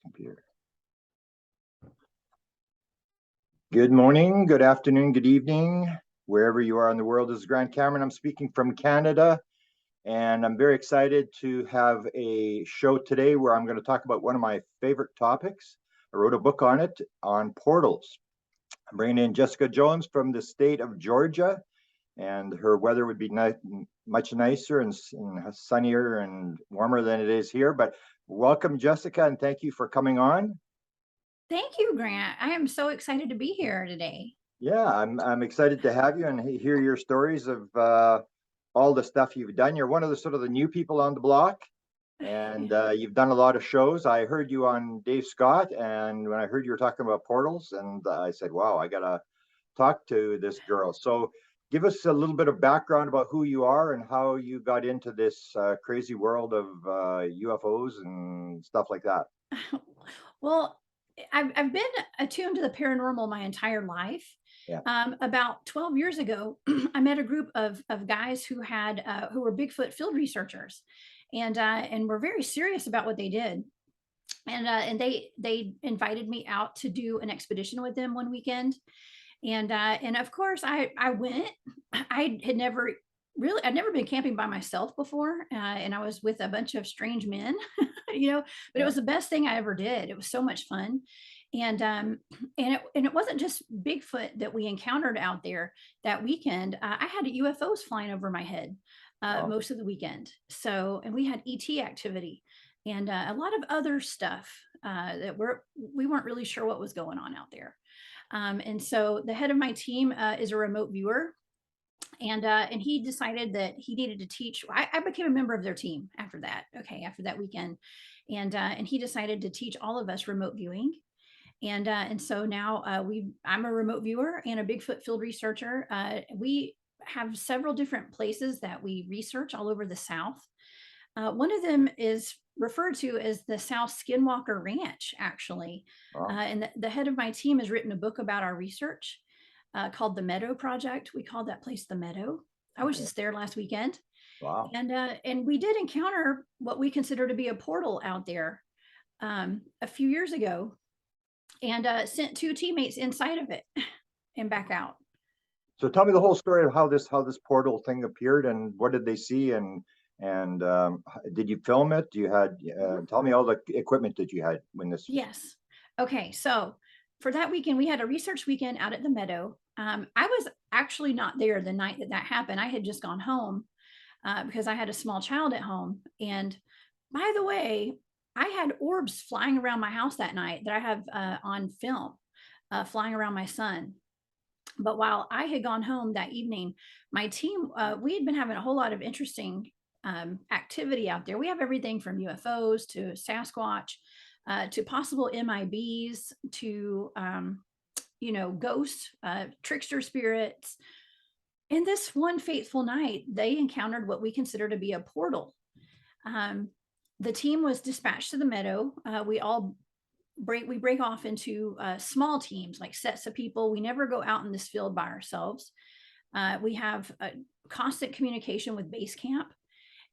Computer. Good morning, good afternoon, good evening, wherever you are in the world. This is Grant Cameron. I'm speaking from Canada, and I'm very excited to have a show today where I'm going to talk about one of my favorite topics. I wrote a book on it, on portals. I'm bringing in Jessica Jones from the state of Georgia, and her weather would be much nicer and sunnier and warmer than it is here. But welcome, Jessica, and thank you for coming on. Thank you, Grant. I am so excited to be here today. Yeah, I'm excited to have you and hear your stories of all the stuff you've done. You're one of the sort of the new people on the block, and you've done a lot of shows. I heard you on Dave Scott, and when I heard you were talking about portals, and I said, wow, I gotta talk to this girl. So give us a little bit of background about who you are and how you got into this crazy world of UFOs and stuff like that. Well, I've been attuned to the paranormal my entire life. Yeah. About 12 years ago, I met a group of guys who were Bigfoot field researchers, and were very serious about what they did. And they invited me out to do an expedition with them one weekend, and of course I went. I'd never been camping by myself before, and I was with a bunch of strange men, but it Yeah. was the best thing I ever did. It was so much fun. And it wasn't just Bigfoot that we encountered out there that weekend. I had UFOs flying over my head Wow. most of the weekend. And we had ET activity and a lot of other stuff that we weren't really sure what was going on out there. And so the head of my team is a remote viewer, and he decided that he needed to teach. I became a member of their team after that. Okay, after that weekend, and he decided to teach all of us remote viewing. And so now I'm a remote viewer and a Bigfoot field researcher. We have several different places that we research all over the South. One of them is referred to as the South Skinwalker Ranch, actually. Wow. And the head of my team has written a book about our research called the Meadow Project. We called that place the Meadow. I was just there last weekend, Wow. and we did encounter what we consider to be a portal out there a few years ago, and sent two teammates inside of it and back out. So tell me the whole story of how this portal thing appeared and what did they see and did you film it? You had tell me all the equipment that you had when this. Yes. Okay. So for that weekend, we had a research weekend out at the Meadow. I was actually not there the night that happened. I had just gone home because I had a small child at home. And by the way, I had orbs flying around my house that night that I have on film, flying around my son. But while I had gone home that evening, my team, we had been having a whole lot of interesting activity out there. We have everything from UFOs to Sasquatch to possible MIBs to, ghosts, trickster spirits. And this one fateful night, they encountered what we consider to be a portal. The team was dispatched to the Meadow. We break off into small teams, like sets of people. We never go out in this field by ourselves. We have constant communication with base camp,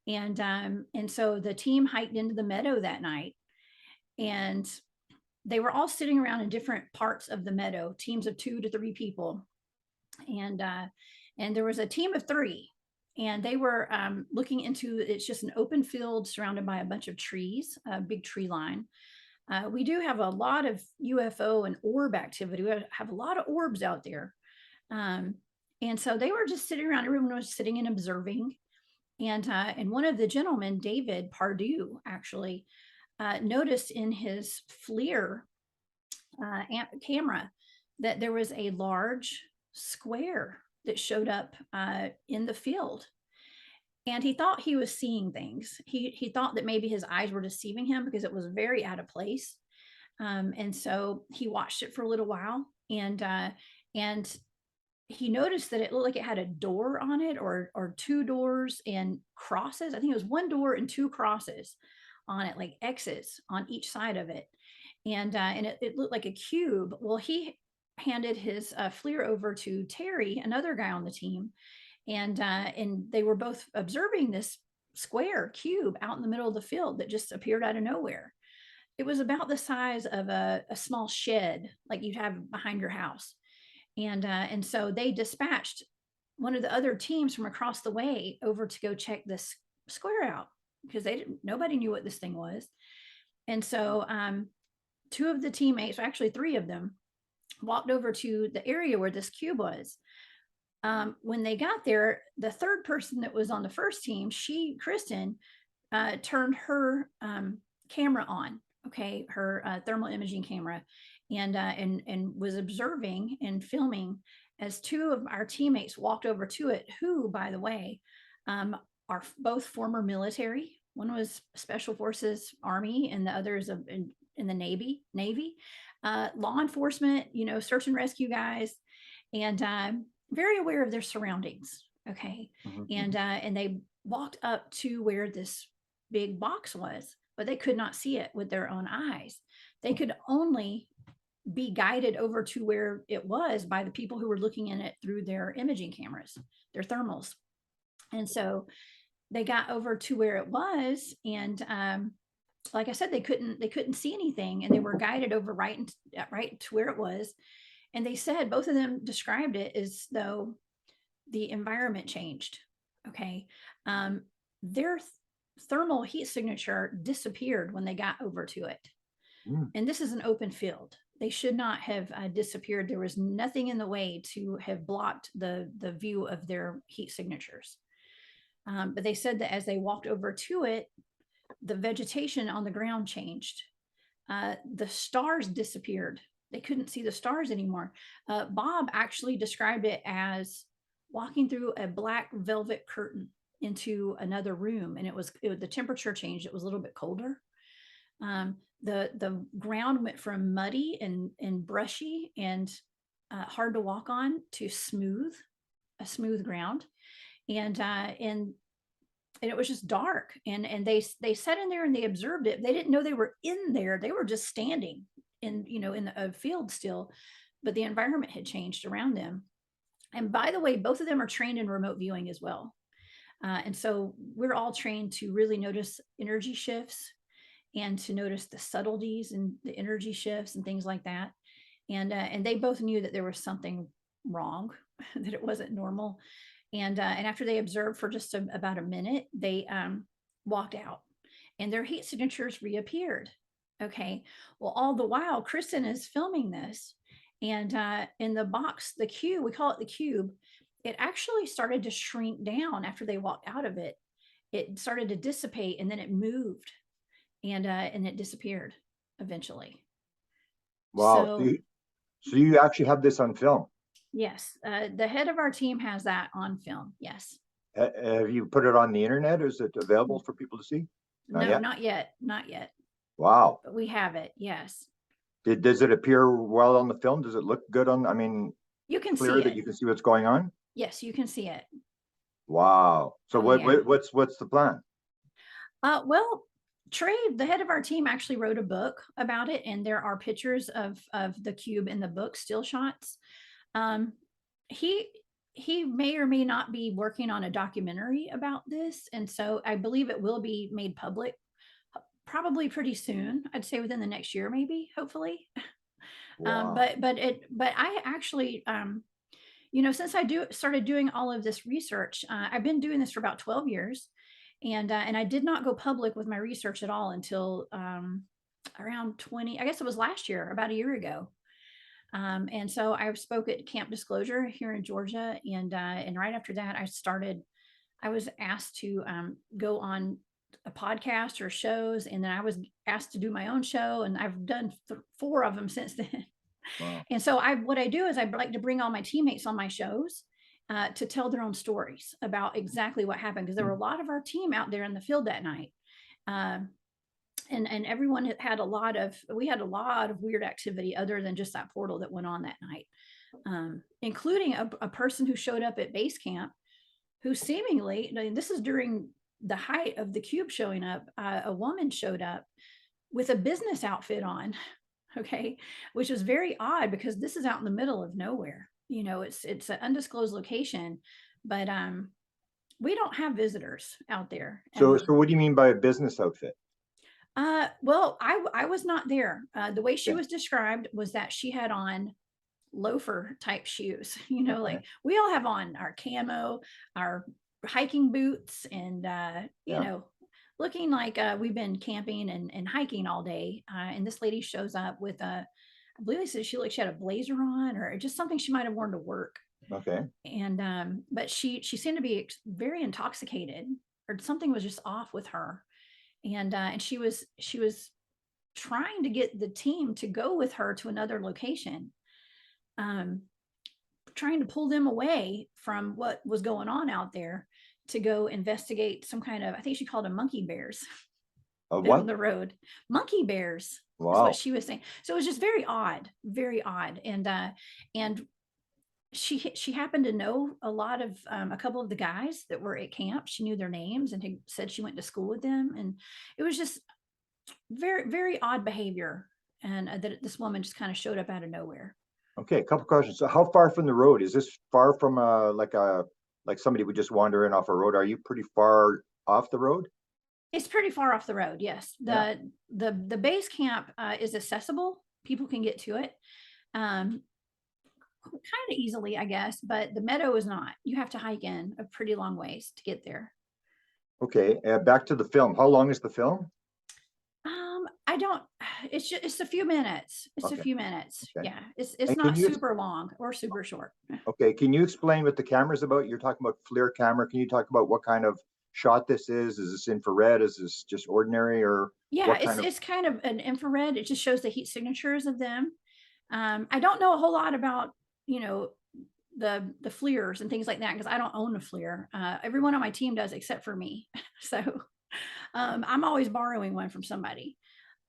and so the team hiked into the Meadow that night, and they were all sitting around in different parts of the Meadow, teams of 2 to 3 people, and there was a team of 3. And they were looking into, it's just an open field surrounded by a bunch of trees, a big tree line. We do have a lot of UFO and orb activity. We have a lot of orbs out there. And so they were just sitting around. Everyone was sitting and observing. And one of the gentlemen, David Pardue, actually noticed in his FLIR camera that there was a large square that showed up in the field. And he thought he was seeing things. He thought that maybe his eyes were deceiving him because it was very out of place. And so he watched it for a little while, and he noticed that it looked like it had a door on it, or 2 doors and crosses. I think it was 1 door and 2 crosses on it, like X's on each side of it. And it looked like a cube. Well, he handed his FLIR over to Terry, another guy on the team, and they were both observing this square cube out in the middle of the field that just appeared out of nowhere. it was about the size of a small shed like you'd have behind your house. And so they dispatched one of the other teams from across the way over to go check this square out because nobody knew what this thing was. And so two of the teammates, actually three of them, walked over to the area where this cube was. When they got there, the third person that was on the first team, Kristen, turned her camera on, okay, her thermal imaging camera, and was observing and filming as two of our teammates walked over to it, who, by the way, are both former military. One was Special Forces Army, and the other is in the Navy, law enforcement, search and rescue guys, and very aware of their surroundings. Okay. And they walked up to where this big box was, but they could not see it with their own eyes. They could only be guided over to where it was by the people who were looking in it through their imaging cameras, their thermals. And so they got over to where it was, and like I said, they couldn't see anything, and they were guided over right to where it was. And they said, both of them described it as though the environment changed. Okay. Their thermal heat signature disappeared when they got over to it. And this is an open field. They should not have disappeared. There was nothing in the way to have blocked the view of their heat signatures. But they said that as they walked over to it, the vegetation on the ground changed. The stars disappeared. They couldn't see the stars anymore. Bob actually described it as walking through a black velvet curtain into another room, and the temperature changed. It was a little bit colder. The ground went from muddy and brushy and hard to walk on to a smooth ground, and it was just dark. And they sat in there and they observed it. They didn't know they were in there. They were just standing in a field still, but the environment had changed around them. And by the way, both of them are trained in remote viewing as well. And so we're all trained to really notice energy shifts and to notice the subtleties and the energy shifts and things like that. And they both knew that there was something wrong, that it wasn't normal. And after they observed for just about a minute, they walked out, and their heat signatures reappeared. Okay. Well, all the while, Kristen is filming this, and in the box, the cube, we call it the cube, it actually started to shrink down after they walked out of it. It started to dissipate, and then it moved, and it disappeared eventually. Wow. So you actually have this on film? Yes. The head of our team has that on film. Yes. Have you put it on the internet? Is it available for people to see? Not yet. Not yet. Wow. But we have it. Yes. Does it appear well on the film? Does it look good you can clear see that it. you can see what's going on? Yes, you can see it. Wow. So what's the plan? Well, Trey, the head of our team, actually wrote a book about it, and there are pictures of the cube in the book, still shots. He may or may not be working on a documentary about this, and so I believe it will be made public probably pretty soon. I'd say within the next year, maybe, hopefully. Wow. But I actually, since I started doing all of this research, I've been doing this for about 12 years, and I did not go public with my research at all until around 20, I guess it was last year, about a year ago. And so I spoke at Camp Disclosure here in Georgia, and right after that, I was asked to go on a podcast or shows, and then I was asked to do my own show, and I've done 4 of them since then. Wow. And so what I do is I like to bring all my teammates on my shows to tell their own stories about exactly what happened, because there were a lot of our team out there in the field that night. And everyone we had a lot of weird activity other than just that portal that went on that night, including a person who showed up at base camp who seemingly, this is during the height of the cube showing up, a woman showed up with a business outfit on, okay, which was very odd because this is out in the middle of nowhere. It's an undisclosed location, but we don't have visitors out there. So what do you mean by a business outfit? Well, I was not there. The way she Okay. was described was that she had on loafer type shoes. Okay. Like we all have on our camo, our hiking boots, and Yeah. looking like we've been camping and hiking all day. And this lady shows up with I believe they said she had a blazer on, or just something she might have worn to work. Okay. And but she seemed to be very intoxicated, or something was just off with her. And she was trying to get the team to go with her to another location, um, trying to pull them away from what was going on out there to go investigate some kind of, I think she called them monkey bears Of down what? the road. Monkey bears is what Wow. she was saying. So it was just very odd, very odd. And she happened to know a couple of the guys that were at camp. She knew their names and had said she went to school with them. And it was just very, very odd behavior. And that this woman just kind of showed up out of nowhere. Okay, a couple questions. So how far from the road? Is this far from like somebody would just wander in off a road? Are you pretty far off the road? It's pretty far off the road. Yes. Yeah. The base camp is accessible. People can get to it. Kind of easily, I guess, but the meadow is not. You have to hike in a pretty long ways to get there. Okay. Back to the film. How long is the film? I don't. It's a few minutes. It's a Okay. few minutes. Okay. Yeah, it's And can not you super long or super short. okay, can you explain what the camera's about? You're talking about FLIR camera. Can you talk about what kind of shot this is? Is this infrared? Is this just ordinary or Yeah, what it's kind of it's kind of an infrared. It just shows the heat signatures of them. I don't know a whole lot about you know the FLIRs and things like that because I don't own a FLIR. Everyone on my team does except for me. So I'm always borrowing one from somebody.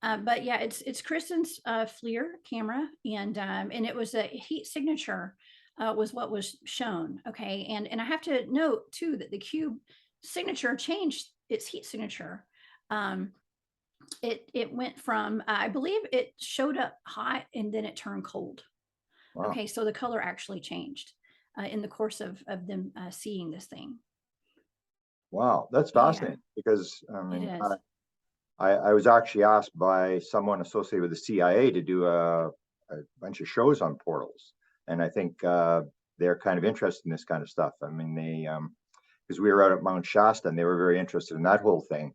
But yeah, it's Kristen's FLIR camera, and it was a heat signature was what was shown. Okay, and I have to note too that the cube signature changed its heat signature. Um, it went from I believe it showed up hot and then it turned cold. wow. Okay, so the color actually changed in the course of them seeing this thing. Wow, that's Yeah, fascinating because it is. I was actually asked by someone associated with the CIA to do a bunch of shows on portals, and I think they're kind of interested in this kind of stuff. I mean, they because we were out at Mount Shasta and they were very interested in that whole thing.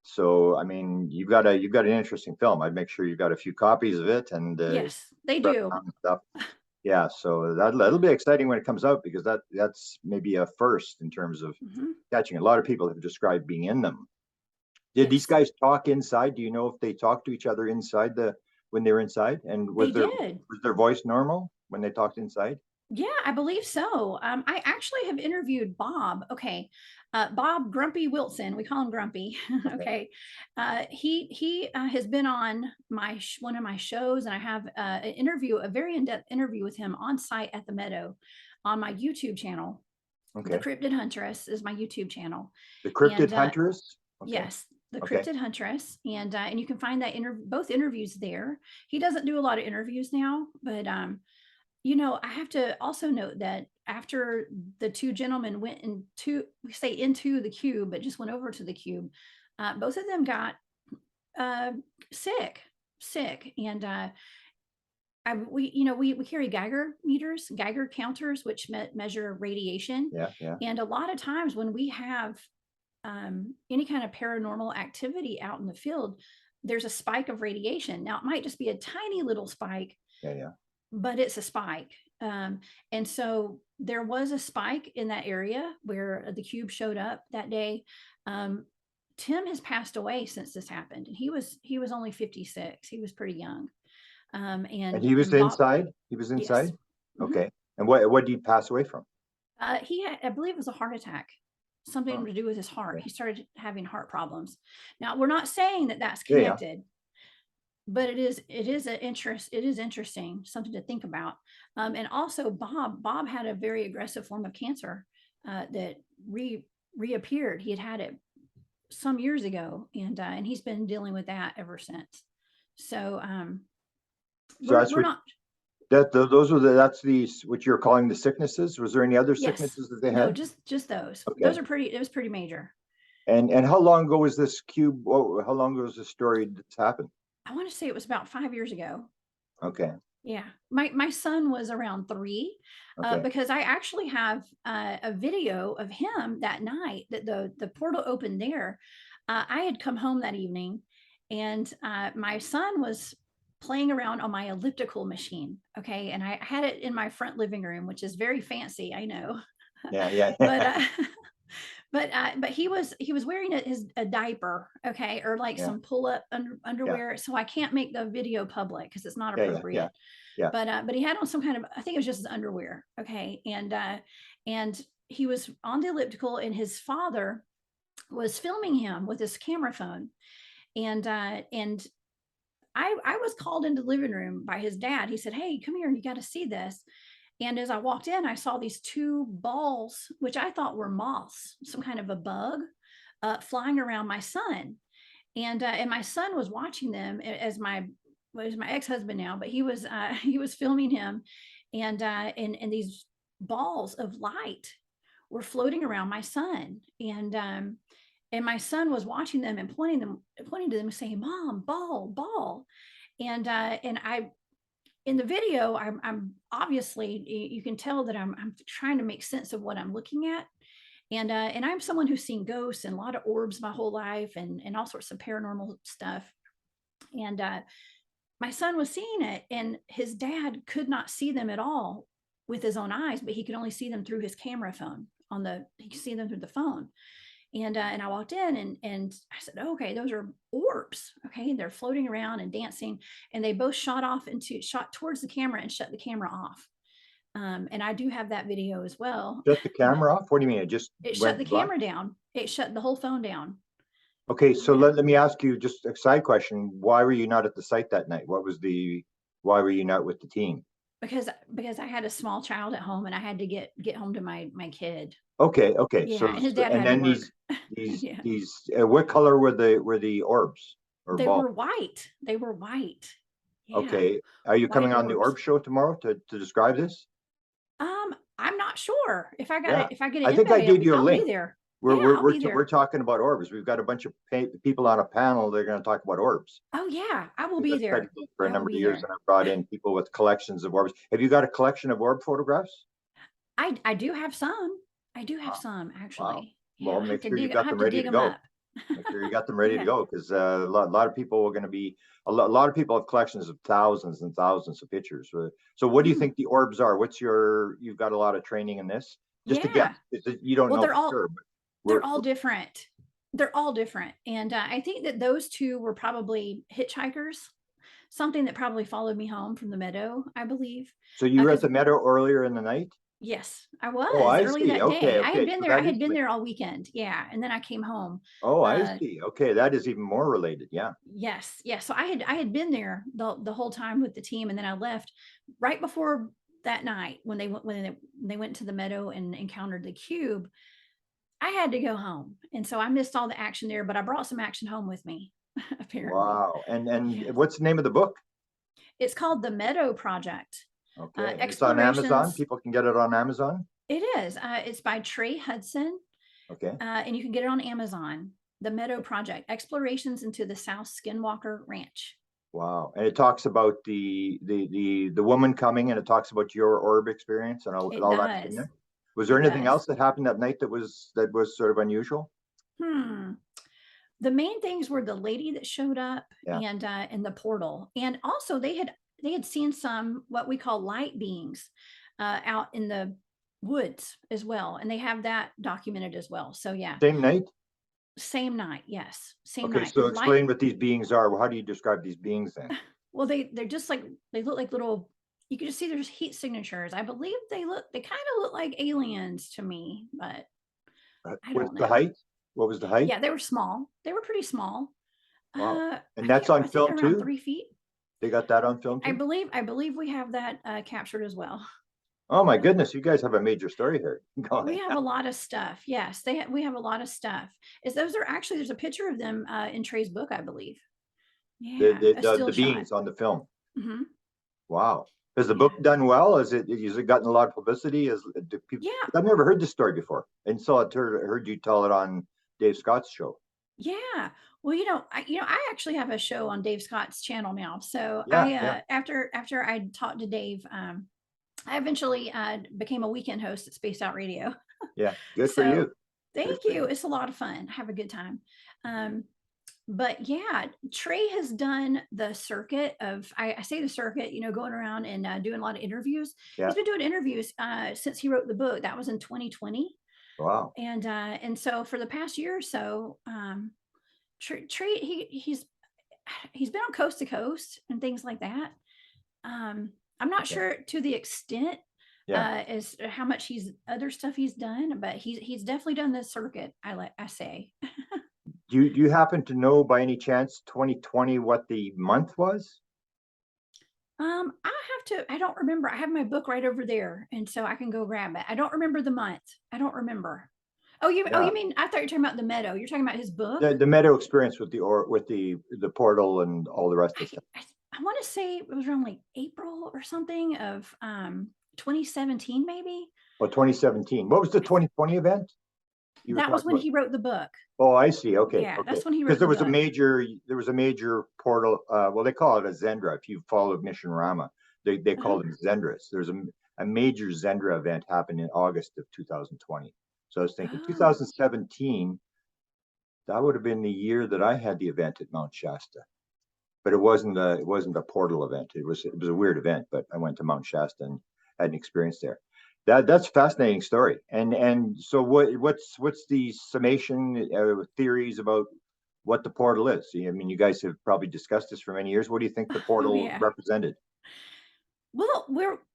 So, I mean, you've got an interesting film. I'd make sure you've got a few copies of it and Yes, they prep do. and stuff. Yeah, so that'll be exciting when it comes out because that's maybe a first in terms of Mhm. catching. A lot of people have described being in them. Did these Yes, guys talk inside? Do you know if they talked to each other inside the when they were inside? And they did. was their voice normal when they talked inside? Yeah, I believe so. I actually have interviewed Bob. Okay, Bob Grumpy Wilson. We call him Grumpy. Okay. Okay, he has been on one of my shows, and I have an interview, a very in-depth interview with him on site at the Meadow, on my YouTube channel. The Okay. Cryptid Huntress is my YouTube channel, The and cryptid hunters? Okay. yes, the Okay. Cryptid Huntress, and you can find that both interviews there. He doesn't do a lot of interviews now, but I have to also note that after the two gentlemen went into, we say into the cube, but just went over to the cube, both of them got uh, sick, sick, and we carry Geiger meters, Geiger counters, which measure radiation, Yeah, yeah. and a lot of times when we have any kind of paranormal activity out in the field, there's a spike of radiation. Now it might just be a tiny little spike, Yeah, yeah. but it's a spike. And so there was a spike in that area where the cube showed up that day. Um, Tim has passed away since this happened, and he was only 56. He was pretty young. And And he was and Bob, inside? He was yes, inside? mhm. Okay. And what did he pass away from? He had, I believe, it was a heart attack, something Oh, to do with his heart. okay. He started having heart problems. Now we're not saying that that's Yeah, yeah. connected, but it is interesting, something to think about. And also Bob had a very aggressive form of cancer that reappeared. He had it some years ago, and he's been dealing with that ever since. So So we're that's we're what not. those are that's what you're calling the sicknesses. Was there any other Yes, sicknesses that they no, had? just those Okay. are pretty. It was pretty major. And how long ago was this cube? How long ago was this story that's happened? I want to say it was about 5 years ago. Okay. Yeah, my son was around 3, Okay. because I actually have a video of him that night that the portal opened there. I had come home that evening, and my son was playing around on my elliptical machine. Okay, and I had it in my front living room, which is very fancy, I know. Yeah. Yeah. but but he was wearing a diaper, okay, or like Yeah. some pull up Yeah. underwear, so I can't make the video public because it's not Yeah. Yeah. Yeah. appropriate. Yeah. But he had on some kind of, I think it was just his underwear, okay, and he was on the elliptical, and his father was filming him with his camera phone, and I was called into the living room by his dad. He said, "Hey, come here, you got to see this." And as I walked in, I saw these 2 balls, which I thought were moths, some kind of a bug, flying around my son. And my son was watching them as my ex-husband now, but he was he was filming him, and these balls of light were floating around my son, and my son was watching them and pointing to them and saying, "Mom, ball, ball." And I in the video, I'm obviously, you can tell that I'm trying to make sense of what I'm looking at, and I'm someone who's seen ghosts and a lot of orbs my whole life, and all sorts of paranormal stuff. And my son was seeing it, and his dad could not see them at all with his own eyes, but he could only see them through his camera phone he could see them through the phone. And I walked in, and I said, "Oh, okay, those are orbs. Okay, they're floating around and dancing." And they both shot towards the camera and shut the camera off. And I do have that video as well. Shut the camera off? What do you mean? It just It shut went the black? camera down. It shut the whole phone down. Okay, so Yeah, let me ask you just a side question. Why were you not at the site that night? Why were you not with the team? because I had a small child at home, and I had to get home to my kid. Okay, okay. Yeah, and his dad And had to then work. these Yeah, what color were the orbs or they ball? were white. They were white. Yeah, Okay. Are you white coming on the orbs. Orb show tomorrow to describe this? I'm not sure if I got Yeah. it. If I get an I think I invite, gave you a I'll be link. there. Yeah, I'll be We're there. talking about orbs. We've got a bunch of people on a panel. They're going to talk about orbs. Oh yeah, I will Because be I've studied there. those for a I will number of be years, there. and I've brought in people with collections of orbs. Have you got a collection of orb photographs? I do have some. I do have Wow. some Wow. actually. Yeah, Well, make sure you've I'll got have them to ready dig to them go. up. Make sure you got them ready to Yeah. go because a lot of people are going to be a lot of people have collections of thousands and thousands of pictures. So, what do you Mm, think the orbs are? You've got a lot of training in this. Just a guess. yeah. You don't Well, know for sure, but they're we're all different. They're all different, and I think that those 2 were probably hitchhikers. Something that probably followed me home from the meadow, I believe, so you were at because the meadow earlier in the night. yes, I Oh, was I early see. that Okay, day. okay. So I that had is been there all weekend. Yeah, and then I came home. oh, I Uh, see. Okay, that is even more related. Yeah. yes, yes. So I had been there the whole time with the team, and then I left right before that night when they went to the meadow and encountered the cube. I had to go home, and so I missed all the action there. But I brought some action home with me, apparently. Wow. And Yes, what's the name of the book? it's called the Meadow Project. Okay, and it's on Amazon. Explorations. People can get it on Amazon. It is. It's by Trey Hudson, Okay. and you can get it on Amazon. The Meadow Project: Explorations into the South Skinwalker Ranch. Wow. And it talks about the woman coming, and it talks about your orb experience and It all that's in does. there. Was there It anything does. else that happened that night that was sort of unusual? Hmm. The main things were the lady that showed up, Yeah. and the portal, and also they had seen some what we call light beings out in the woods as well, and they have that documented as well. So yeah, Same night? same night. Yes, same Okay, night. so Because light. explain what these beings are. How do you describe these beings then? Well, they're just like, they look like little, you can just see there's heat signatures. I believe they kind of look like aliens to me, but I What's don't the know. height? What was the height? Yeah, they were small. They were pretty small. Wow. And I that's can't, on I think film they're around too? 3 feet. They got that on film I too? believe I believe we have that captured as well. Oh my goodness, you guys have a major story here We going. have a lot of stuff. Yes, we have a lot of stuff. Is those are actually, there's a picture of them in Trey's book, I believe. Yeah, a still The shot. beings on the film. Hmm. Wow. Has the Yeah. book done well? Has it gotten a lot of publicity? Yeah. I've never heard this story before. And so I heard you tell it on Dave Scott's show. Yeah. Well, I actually have a show on Dave Scott's channel now. So Yeah, yeah, after I talked to Dave, I eventually became a weekend host at Spaced Out Radio. yeah. Good for So you. Good thank for you. you. It's a lot of fun. Have a good time. Um, but yeah, Trey has done the circuit of, I say the circuit, going around and doing a lot of interviews. Yeah. He's been doing interviews since he wrote the book. That was in 2020. Wow. And so for the past year or so, Trey, he's been on Coast to Coast and things like that. I'm not Okay. sure to the extent Yeah. as how much other stuff he's done, but he's definitely done this circuit. I say. Do you happen to know by any chance 2020 what the month was? I have to. I don't remember. I have my book right over there, and so I can go grab it. I don't remember the month. I don't remember. Yeah. You mean I thought you were talking about the meadow. You're talking about his book. The meadow experience with the portal and all the rest of the stuff. I want to say it was around like April or something of 2017, maybe. Oh, 2017. What was the 2020 event you were That was talking when about? he wrote the book. Oh, I see. Okay, Yeah, okay. that's when he Because wrote the book. there was a major portal. Well, they call it a Zendra. If you follow Mission Rama, they Uh-huh. call them Zendras. There's a major Zendra event happened in August of 2020. So I was thinking Oh, 2017. That would have been the year that I had the event at Mount Shasta. But it wasn't a portal event. It was a weird event, but I went to Mount Shasta and had an experience there. That's a fascinating story. And so what's the summation theories about what the portal is? I mean, you guys have probably discussed this for many years. What do you think the oh portal yeah. represented? Well,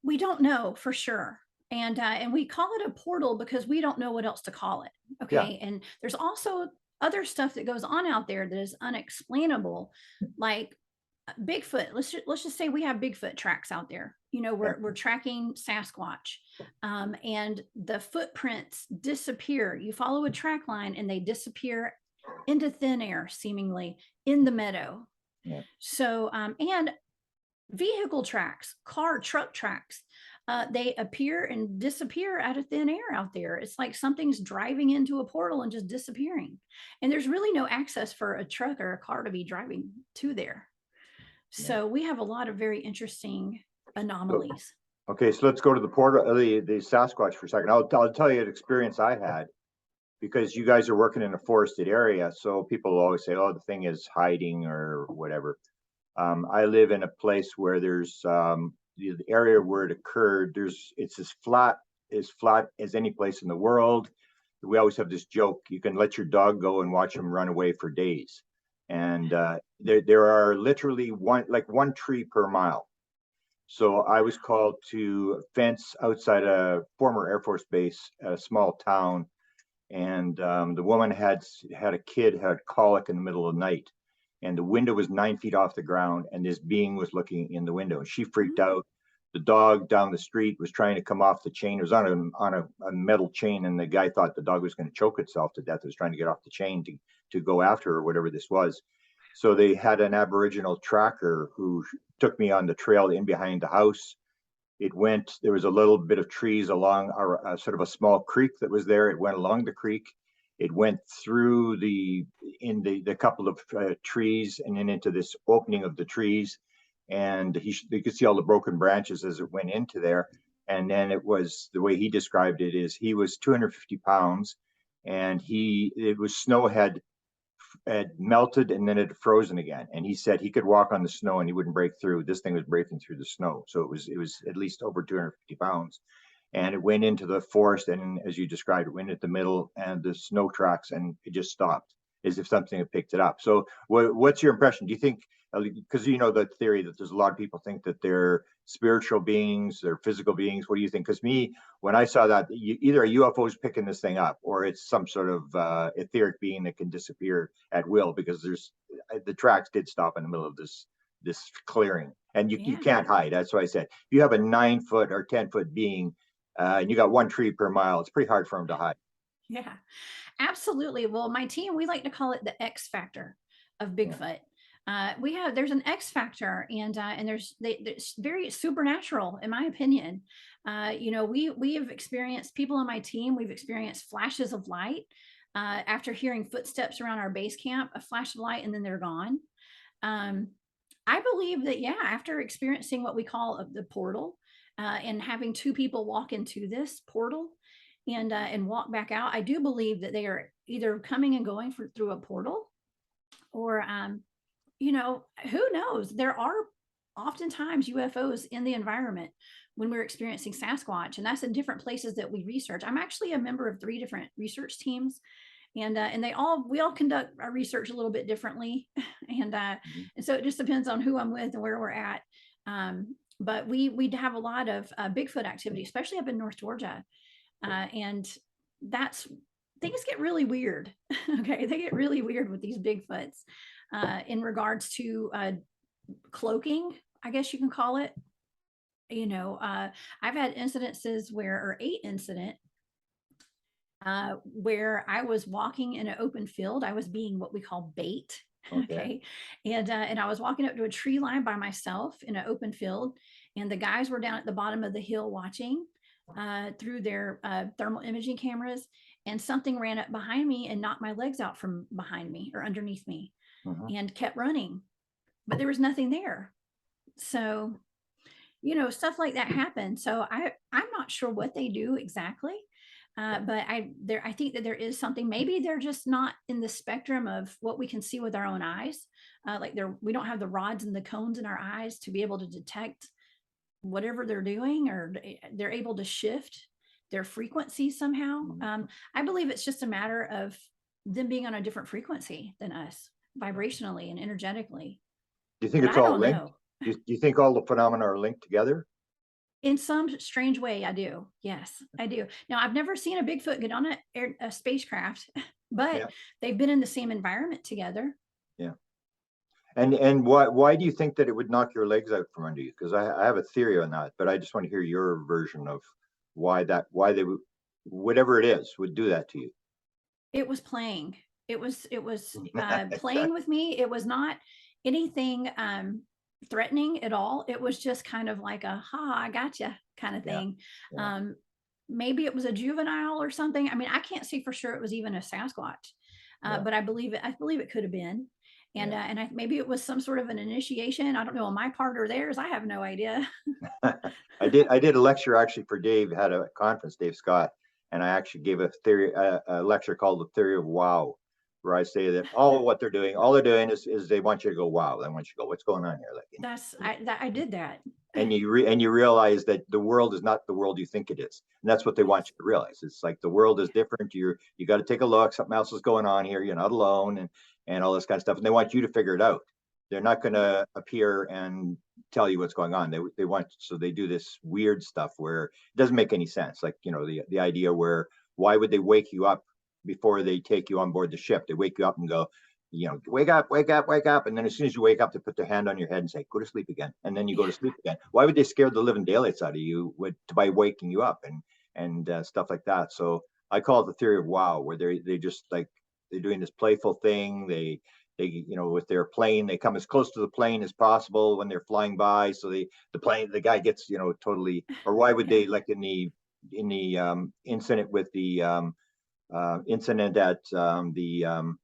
we don't know for sure. And we call it a portal because we don't know what else to call it. Yeah, Okay. And there's also other stuff that goes on out there that is unexplainable, like Bigfoot. Let's just say we have Bigfoot tracks out there. yeah, We're tracking Sasquatch, and the footprints disappear. You follow a track line, and they disappear into thin air, seemingly in the meadow. yeah. So, and vehicle tracks, truck tracks. They appear and disappear out of thin air out there. It's like something's driving into a portal and just disappearing. And there's really no access for a truck or a car to be driving to there. Yeah. So we have a lot of very interesting So, anomalies. okay, so let's go to the portal, the Sasquatch for a second. I'll tell you an experience I had because you guys are working in a forested area. So people always say, "Oh, the thing is hiding or whatever." I live in a place where there's the area where it occurred. It's as flat as any place in the world. We always have this joke: you can let your dog go and watch him run away for days. And there are literally one tree per mile. So I was called to fence outside a former Air Force base, a small town, and the woman had a kid had colic in the middle of the night, and the window was 9 feet off the ground, and this being was looking in the window, and she freaked Mm. out. The dog down the street was trying to come off the chain. It was on a metal chain, and the guy thought the dog was going to choke itself to death. It was trying to get off the chain to go after her, or whatever this was. So they had an Aboriginal tracker who took me on the trail in behind the house. There was a little bit of trees along sort of a small creek that was there. It went along the creek. It went through the couple of trees and then into this opening of the trees. And you could see all the broken branches as it went into there. And then the way he described it is he was 250 pounds, and it was snow had melted and then it had frozen again. And he said he could walk on the snow and he wouldn't break through. This thing was breaking through the snow. So it was at least over 250 pounds. And it went into the forest, and as you described, it went at the middle and the snow tracks, and it just stopped as if something had picked it up. So what's your impression? Do you think, because you know the theory that there's a lot of people think that they're spiritual beings, they're physical beings. What do you think? Because when I saw that, either a UFO is picking this thing up, or it's some sort of etheric being that can disappear at will. Because the tracks did stop in the middle of this clearing, and you Yeah. can't hide. That's why I said if you have a 9 foot or 10 foot being, and you got one tree per mile, it's pretty hard for them to hide. Yeah. Absolutely. Well, my team, we like to call it the X factor of Yeah, Bigfoot. There's an X factor, and there's very supernatural, in my opinion. We have experienced, people on my team, we've experienced flashes of light. After hearing footsteps around our base camp, a flash of light, and then they're gone. Um, I believe that, yeah, after experiencing what we call the portal, and having two people walk into this portal and walk back out, I do believe that they are either coming and going through a portal, or who knows? There are oftentimes UFOs in the environment when we're experiencing Sasquatch, and that's in different places that we research. I'm actually a member of 3 different research teams, and we all conduct our research a little bit differently, and so it just depends on who I'm with and where we're at. But we have a lot of Bigfoot activity, especially up in North Georgia, and that's things get really weird. Okay, they get really weird with these Bigfoots, in regards to cloaking, I guess you can call it. I've had incidences or 8 incident where I was walking in an open field. I was being what we call bait. Okay. And I was walking up to a tree line by myself in an open field, and the guys were down at the bottom of the hill watching through their thermal imaging cameras, and something ran up behind me and knocked my legs out from behind me or underneath me, and kept running, but there was nothing there. So, stuff like that happened. So I'm not sure what they do exactly. But I think that there is something. Maybe they're just not in the spectrum of what we can see with our own eyes. Like we don't have the rods and the cones in our eyes to be able to detect whatever they're doing, or they're able to shift their frequency somehow. I believe it's just a matter of them being on a different frequency than us, vibrationally and energetically. Do you think But it's I all don't linked? know. Do you think all the phenomena are linked together? In some strange way, I do. Yes, I do. Now, I've never seen a Bigfoot get on a spacecraft, but Yeah, they've been in the same environment together. yeah. And why do you think that it would knock your legs out from under you? Because I have a theory on that, but I just want to hear your version of why they would, whatever it is, would do that to you. It was playing. It was playing with me. It was not anything threatening at all. It was just kind of like a "ha, I gotcha" kind of Yeah, thing. yeah, Maybe it was a juvenile or something. I mean, I can't say for sure it was even a Sasquatch, yeah, but I believe it. I believe it could have been, yeah. maybe it was some sort of an initiation. I don't know on my part or theirs. I have no idea. I did a lecture actually for Dave, had a conference, Dave Scott, and I actually gave a lecture called the theory of wow, where I say that all they're doing is they want you to go wow. They want you to go, what's going on here? Like, I did that. and you realize that the world is not the world you think it is, and that's what they want you to realize. It's like the world is different. You got to take a look. Something else is going on here. You're not alone, and all this kind of stuff. And they want you to figure it out. They're not going to appear and tell you what's going on. They want, so they do this weird stuff where it doesn't make any sense. Like, the idea where, why would they wake you up before they take you on board the ship? They wake you up and go, wake up, wake up, wake up. And then as soon as you wake up, they put their hand on your head and say, go to sleep again. And then you go to sleep again. Why would they scare the living daylights out of you by waking you up and stuff like that? So I call it the theory of wow, where they just like, they're doing this playful thing. They with their plane, they come as close to the plane as possible when they're flying by. So the guy gets, totally, or why would Yeah. they, like in the incident with the incident at the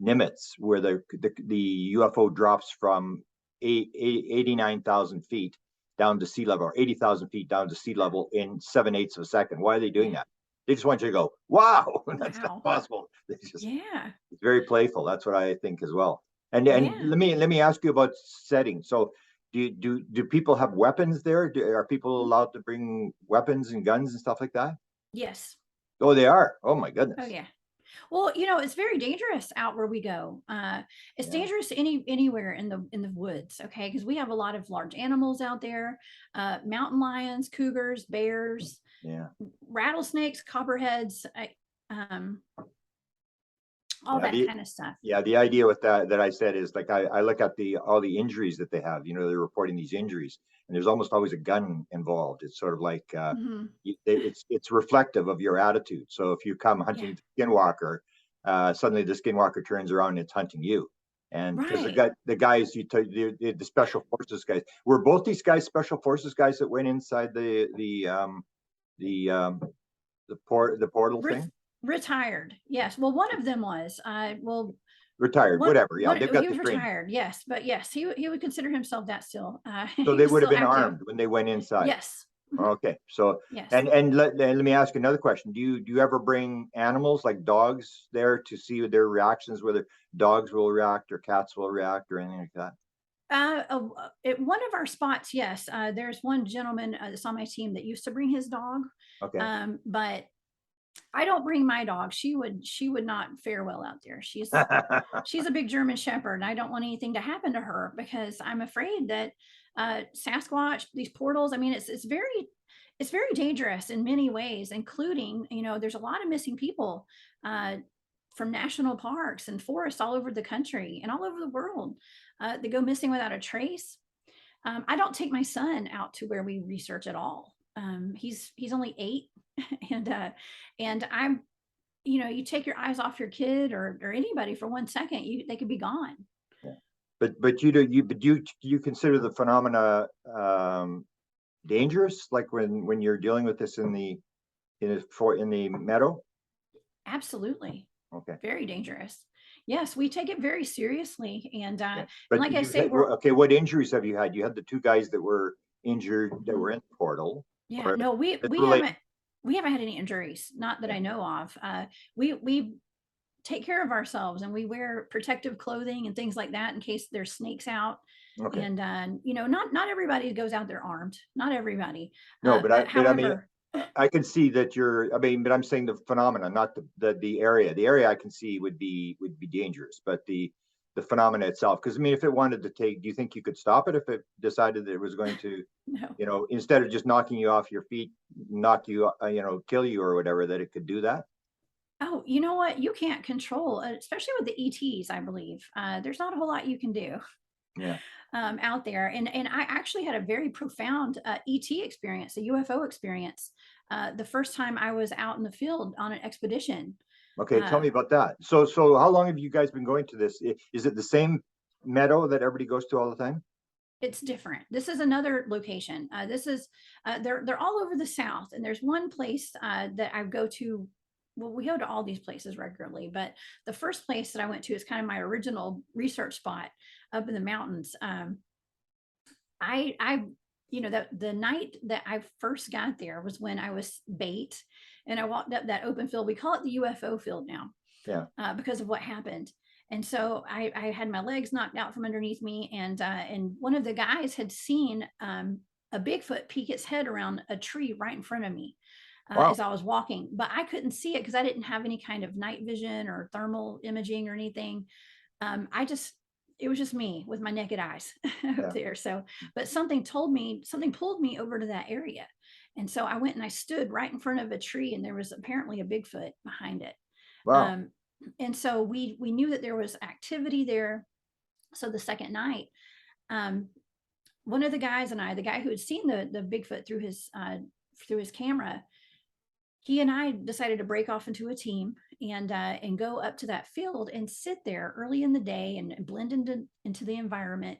Nimitz, where the UFO drops from 89,000 feet down to sea level, or 80,000 feet down to sea level in 7/8 of a second. Why are they doing Yeah. that? They just want you to go, wow, that's not Wow. possible. Yeah. It's very playful. That's what I think as well. And Yeah. let me ask you about setting. So do people have weapons there? Are people allowed to bring weapons and guns and stuff like that? Yes. Oh, they are. Oh my Oh goodness. yeah. Well, it's very dangerous out where we go. It's Yeah. dangerous anywhere in the woods, okay? Because we have a lot of large animals out there, mountain lions, cougars, bears, Yeah. rattlesnakes, copperheads, all Yeah. that kind of stuff. The idea with that I said is, like, I look at all the injuries that they have. They're reporting these injuries, and there's almost always a gun involved. It's sort of like Hmm. it's reflective of your attitude. So if you come Yeah. hunting the skinwalker, suddenly the skinwalker turns around and it's hunting you. And because Right. the guys the special forces guys, were both these guys special forces guys that went inside the portal Ruth, thing? Retired. Yes. Well, one of them was, well, Retired, whatever. Yeah, one they've he got the was training. retired. Yes, but yes, he would consider himself that still. So He they was would have still been active. armed when they went inside. Yes. Mhm. Okay, so Yes. and let me ask you another question. Do you ever bring animals like dogs there to see their reactions, whether dogs will react or cats will react or anything like that? At one of our spots, yes. There's one gentleman that's on my team that used to bring his dog, Okay. but I don't bring my dog. She would not fare well out there. She's a big German Shepherd, and I don't want anything to happen to her because I'm afraid that Sasquatch, these portals. I mean, it's very dangerous in many ways, including there's a lot of missing people uh, from national parks and forests all over the country and all over the world. They go missing without a trace. I don't take my son out to where we research at all. He's only 8, and I'm you take your eyes off your kid or anybody for 1 second, they could be gone. Yeah. But you consider the phenomena dangerous, like when you're dealing with this in the meadow? Absolutely, Okay. very dangerous. Yes, we take it very seriously, Yeah. and But like I you've say, had, we're okay, what injuries have you had? You had the two guys that were injured that were in the portal. yeah, Or no, it's related. we haven't had any injuries, not that Yeah. I know of. We take care of ourselves and we wear protective clothing and things like that in case there's snakes out. Okay. And not everybody goes out there armed, not everybody. No, But but I mean, however, I can see that I mean, but I'm saying the phenomena, not the area. The area I can see would be dangerous, but the phenomena itself. Because I mean, if it wanted to take, do you think you could stop it if it decided that it was going to, no. instead of just knocking you off your feet, knock you, kill you or whatever, that it could do that? Oh, you know what? You can't control, especially with the ETs, I believe. There's not a whole lot you can do Yeah. out there. And I actually had a very profound ET experience, a UFO experience, the first time I was out in the field on an expedition. Okay. Tell Uh, me about that. So how long have you guys been going to this? Is it the same meadow that everybody goes to all the time? It's different. This is another location. This is they're all over the South, and there's one place that I go to. Well, we go to all these places regularly, but the first place that I went to is kind of my original research spot up in the mountains. I the night that I first got there was when I was bait, and I walked up that open field. We call it the UFO field now Yeah. because of what happened. And so I had my legs knocked out from underneath me, and one of the guys had seen a Bigfoot peek its head around a tree right in front of me Wow. as I was walking, but I couldn't see it because I didn't have any kind of night vision or thermal imaging or anything. I just It was just me with my naked eyes up Yeah. there. So, but something pulled me over to that area, and so I went and I stood right in front of a tree, and there was apparently a Bigfoot behind it. Wow. Um, and so we knew that there was activity there. So the second night, um, one of the guys and I, the guy who had seen the Bigfoot through his camera, he and I decided to break off into a team and go up to that field and sit there early in the day and blend into the environment.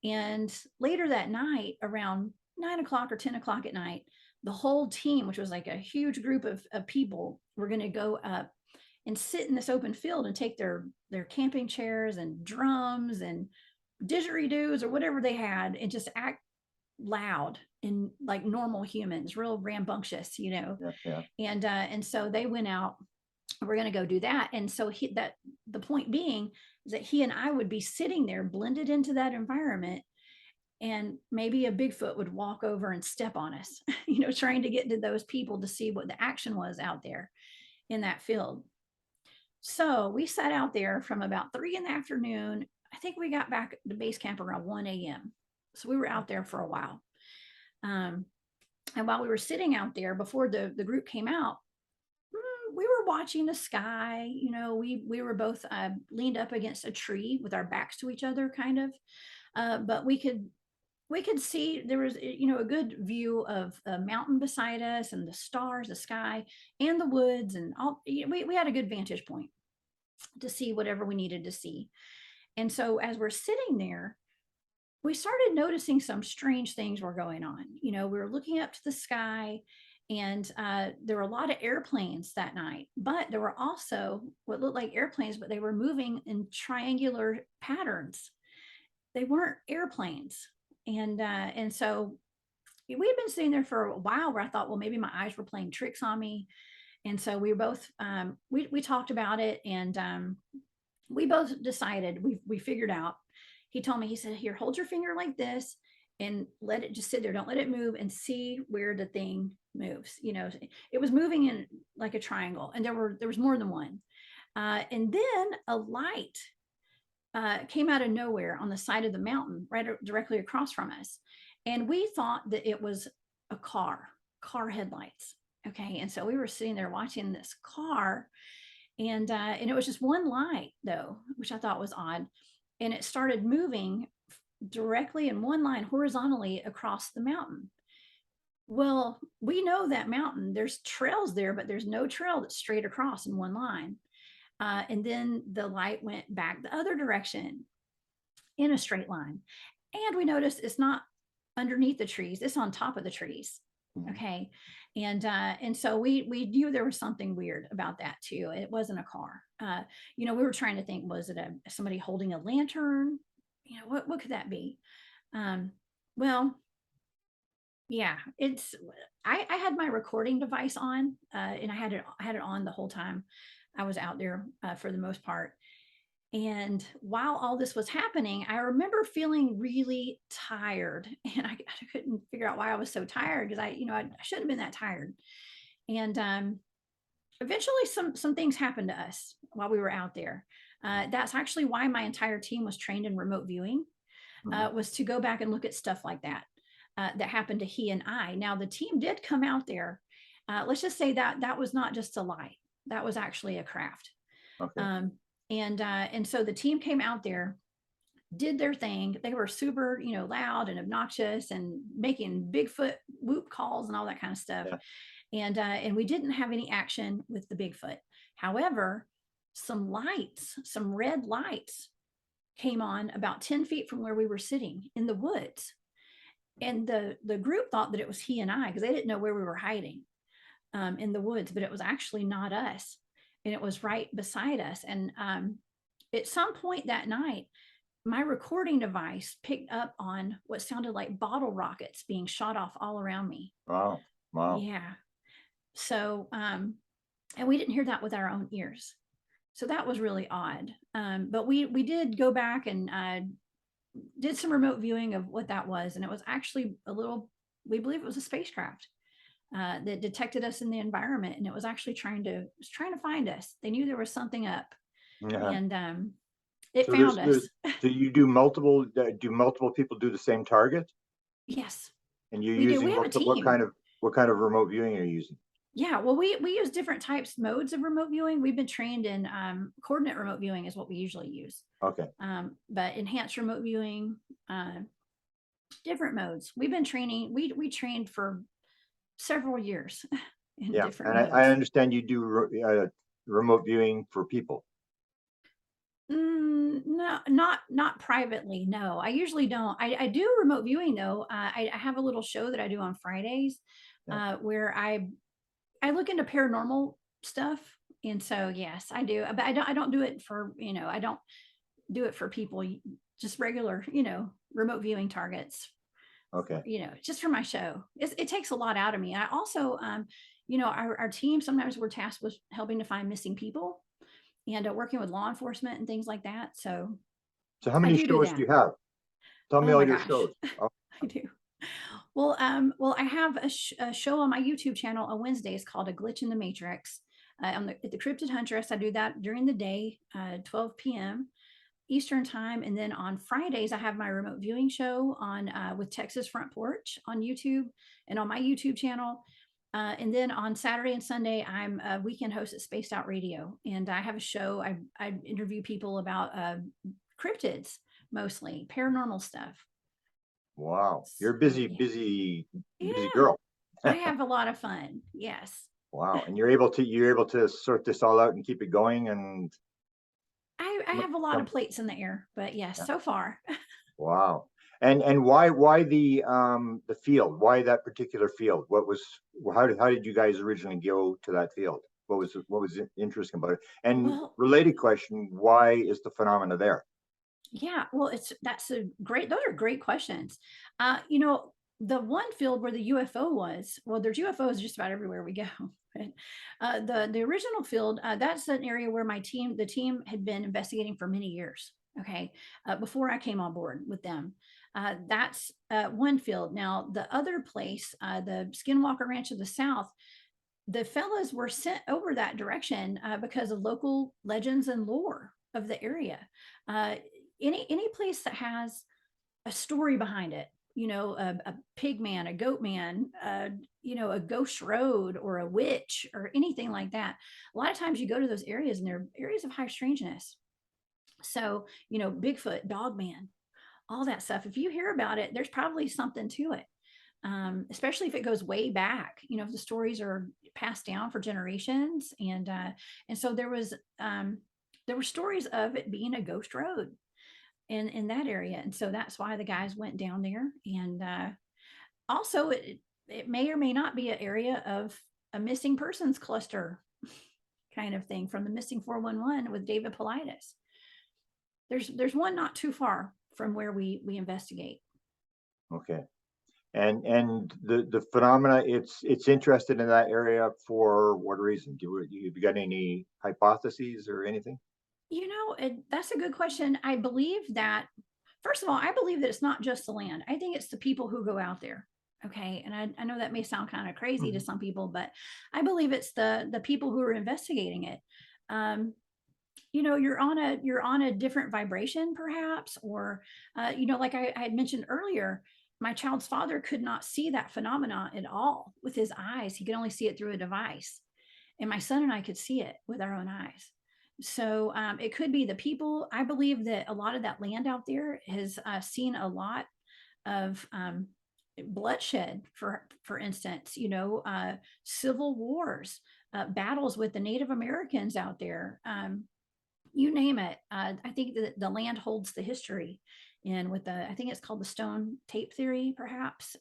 And later that night, around 9 o'clock or 10 o'clock at night, the whole team, which was like a huge group of people, were going to go up and sit in this open field and take their camping chairs and drums and didgeridoos or whatever they had and just act loud and like normal humans, real rambunctious, Yeah. Yeah. and so they went out. We're going to go do that. And so the point being is that he and I would be sitting there blended into that environment, and maybe a Bigfoot would walk over and step on us, trying to get to those people to see what the action was out there in that field. So we sat out there from about 3 in the afternoon. I think we got back to base camp around 1 a.m. So we were out there for a while. Um, and while we were sitting out there before the group came out, we were watching the sky. We were both leaned up against a tree with our backs to each other, kind of. But we could see there was a good view of a mountain beside us and the stars, the sky, and the woods, and all. We had a good vantage point to see whatever we needed to see. And so as we're sitting there, we started noticing some strange things were going on. We were looking up to the sky, And there were a lot of airplanes that night, but there were also what looked like airplanes, but they were moving in triangular patterns. They weren't airplanes. And so we had been sitting there for a while where I thought, well, maybe my eyes were playing tricks on me. And so we were both we talked about it, and we both decided, we figured out. He told me, he said, here, hold your finger like this and let it just sit there. Don't let it move, and see where the thing moves. You know, it was moving in like a triangle, and there was more than one. And then a light came out of nowhere on the side of the mountain, right directly across from us. And we thought that it was a car headlights. Okay. And so we were sitting there watching this car, and it was just one light though, which I thought was odd. And it started moving directly in one line horizontally across the mountain. Well, we know that mountain, there's trails there, but there's no trail that's straight across in one line. And then the light went back the other direction in a straight line. And we noticed it's not underneath the trees, it's on top of the trees. Okay. And so we knew there was something weird about that too. It wasn't a car. We were trying to think, was it somebody holding a lantern? What could that be? Well, yeah, I had my recording device on, and I had it on the whole time I was out there, for the most part. And while all this was happening, I remember feeling really tired, and I couldn't figure out why I was so tired, because I shouldn't have been that tired. And eventually, some things happened to us while we were out there. That's actually why my entire team was trained in remote viewing, was to go back and look at stuff like that that happened to he and I. Now, the team did come out there. Let's just say that was not just a light; that was actually a craft. Okay. And so the team came out there, did their thing. They were super, loud and obnoxious and making Bigfoot whoop calls and all that kind of stuff. Yeah. And we didn't have any action with the Bigfoot. However, some red lights came on about 10 feet from where we were sitting in the woods. And the group thought that it was he and I, because they didn't know where we were hiding in the woods, but it was actually not us. And it was right beside us. And at some point that night, my recording device picked up on what sounded like bottle rockets being shot off all around me. Wow. Yeah. So, and we didn't hear that with our own ears. So that was really odd. But we did go back and did some remote viewing of what that was. And it was actually we believe it was a spacecraft that detected us in the environment, and it was actually trying to find us. They knew there was something up. Yeah. And it found us. Do you do multiple people do the same target? Yes. And you're using what kind of remote viewing are you using? Yeah, well, we use different modes of remote viewing. We've been trained in coordinate remote viewing is what we usually use. Okay. But enhanced remote viewing, different modes. We've been training. We trained for several years. Yeah, and I understand you do remote viewing for people. No, not privately. No, I usually don't. I do remote viewing though. I have a little show that I do on Fridays, where I look into paranormal stuff. And so, yes, I do. But I don't do it for, I don't do it for people, just regular, remote viewing targets. Okay. Just for my show. It takes a lot out of me. I also, our team, sometimes we're tasked with helping to find missing people and working with law enforcement and things like that. So how many shows do you have? Tell me all your shows. Oh. I do. Well, I have a show on my YouTube channel on Wednesdays called A Glitch in the Matrix. At the Cryptid Huntress, I do that during the day, 12 p.m. Eastern time. And then on Fridays, I have my remote viewing show on with Texas Front Porch on YouTube and on my YouTube channel. And then on Saturday and Sunday, I'm a weekend host at Spaced Out Radio. And I have a show, I interview people about cryptids, mostly paranormal stuff. Wow, you're busy girl. I have a lot of fun. Yes. Wow, and you're able to sort this all out and keep it going. And I have a lot of plates in the air, but yes, so far. Wow. And why the field? Why that particular field? How did you guys originally go to that field? What was interesting about it? And Well, related question, why is the phenomena there? yeah, well, those are great questions. The one field where the UFO was, well, there's UFOs just about everywhere we go. But, the original field, that's an area where the team had been investigating for many years. Okay, before I came on board with them, that's one field. Now the other place, the Skinwalker Ranch of the South, the fellas were sent over that direction because of local legends and lore of the area. Uh, any place that has a story behind it, a pig man, a goat man, a ghost road or a witch or anything like that. A lot of times you go to those areas and they're areas of high strangeness. So, Bigfoot, dog man, all that stuff. If you hear about it, there's probably something to it. Especially if it goes way back, if the stories are passed down for generations. And so there were stories of it being a ghost road in that area. And so that's why the guys went down there. And also it may or may not be an area of a missing persons cluster kind of thing from the missing 411 with David Paulides. There's one not too far from where we investigate. Okay. And the phenomena, it's interested in that area for what reason? You got any hypotheses or anything? That's a good question. I believe that, first of all, I believe that it's not just the land. I think it's the people who go out there. Okay. And I know that may sound kind of crazy to some people, but I believe it's the people who are investigating it. You're on a different vibration, perhaps, or like I had mentioned earlier, my child's father could not see that phenomena at all with his eyes. He could only see it through a device, and my son and I could see it with our own eyes. So it could be the people. I believe that a lot of that land out there has seen a lot of bloodshed, for instance, civil wars, battles with the Native Americans out there. You name it. I think that the land holds the history. And I think it's called the stone tape theory, perhaps.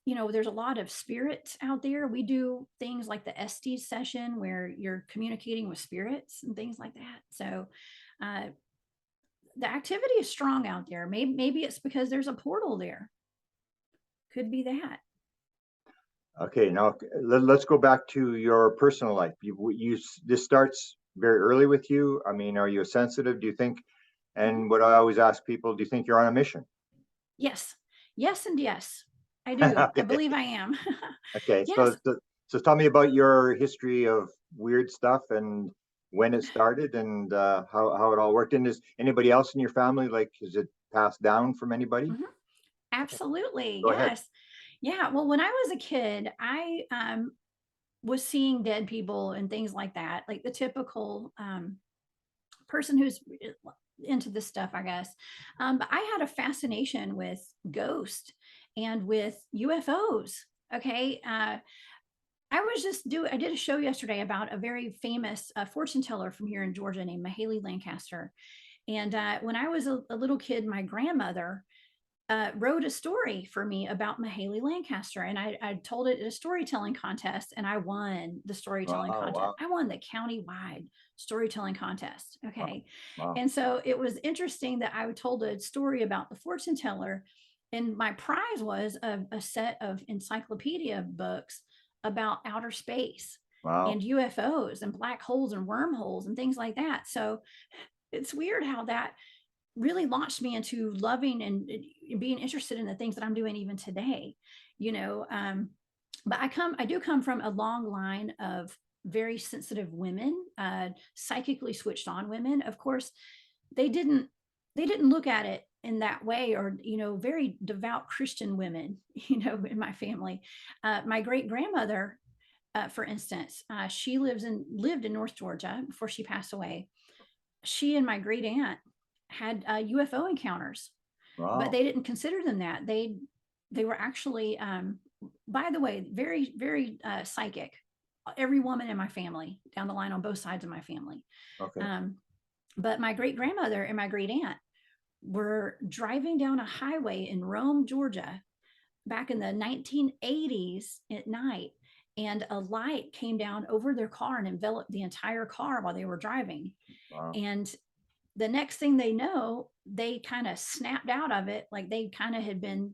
There's a lot of spirits out there. We do things like the Estes session where you're communicating with spirits and things like that. So uh, the activity is strong out there. Maybe it's because there's a portal there. Could be that. Okay, now let's go back to your personal life. This starts very early with you. I mean, are you sensitive? Do you think? Mhm. And what I always ask people, do you think you're on a mission? Yes. Yes, and yes. I do. I Okay. believe I am. Okay. So, Yes. so so tell me about your history of weird stuff and when it started and how it all worked. And is anybody else in your family, like, is it passed down from anybody? Mhm. Absolutely. Go ahead. Yes. Yeah. Well, when I was a kid, I was seeing dead people and things like that, like the typical person who's into this stuff, I guess. But I had a fascination with ghosts and with UFOs. Okay. I did a show yesterday about a very famous fortune teller from here in Georgia named Mahaley Lancaster. And when I was a little kid, my grandmother wrote a story for me about Mahaley Lancaster, and I told it at a storytelling contest, and I won the storytelling Wow, contest. wow, I won the county-wide storytelling contest. wow, Okay, wow. and so it was interesting that I told a story about the fortune teller, and my prize was a set of encyclopedia books about outer space and Wow. UFOs and black holes and wormholes and things like that. So it's weird how that really launched me into loving and being interested in the things that I'm doing even today, you know. But I do come from a long line of very sensitive women, psychically switched on women. Of course, they didn't they didn't look at it in that way, or very devout Christian women, in my family. My great grandmother, for instance, she lived in North Georgia before she passed away. She and my great aunt had UFO encounters, but Wow. they didn't consider them that. They were actually, by the way, very very psychic. Every woman in my family, down the line on both sides of my family. Okay. Um, but my great grandmother and my great aunt were driving down a highway in Rome, Georgia, back in the 1980s at night, and a light came down over their car and enveloped the entire car while they were driving. Wow. And the next thing they know, they kind of snapped out of it. Like they kind of had been,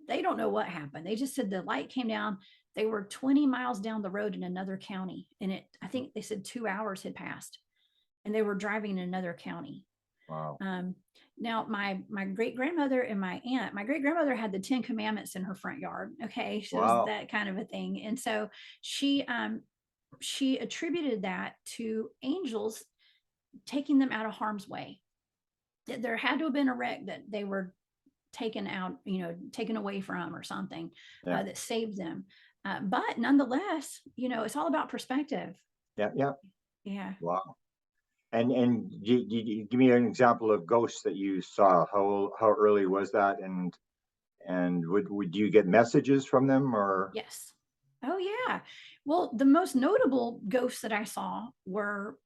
they don't know what happened. They just said the light came down. They were 20 miles down the road in another county. And I think they said 2 hours had passed and they were driving in another county. Wow. Now my great grandmother and my aunt, my great grandmother had the 10 Commandments in her front yard. Okay. So it was Wow. that kind of a thing. And so she attributed that to angels taking them out of harm's way. That there had to have been a wreck that they were taken out, taken away from or something Yeah. that saved them. But nonetheless, it's all about perspective. Yeah. Yeah. Yeah. Wow. And you give me an example of ghosts that you saw. How early was that? And would you get messages from them or? Yes. Oh, yeah. Well, the most notable ghosts that I saw were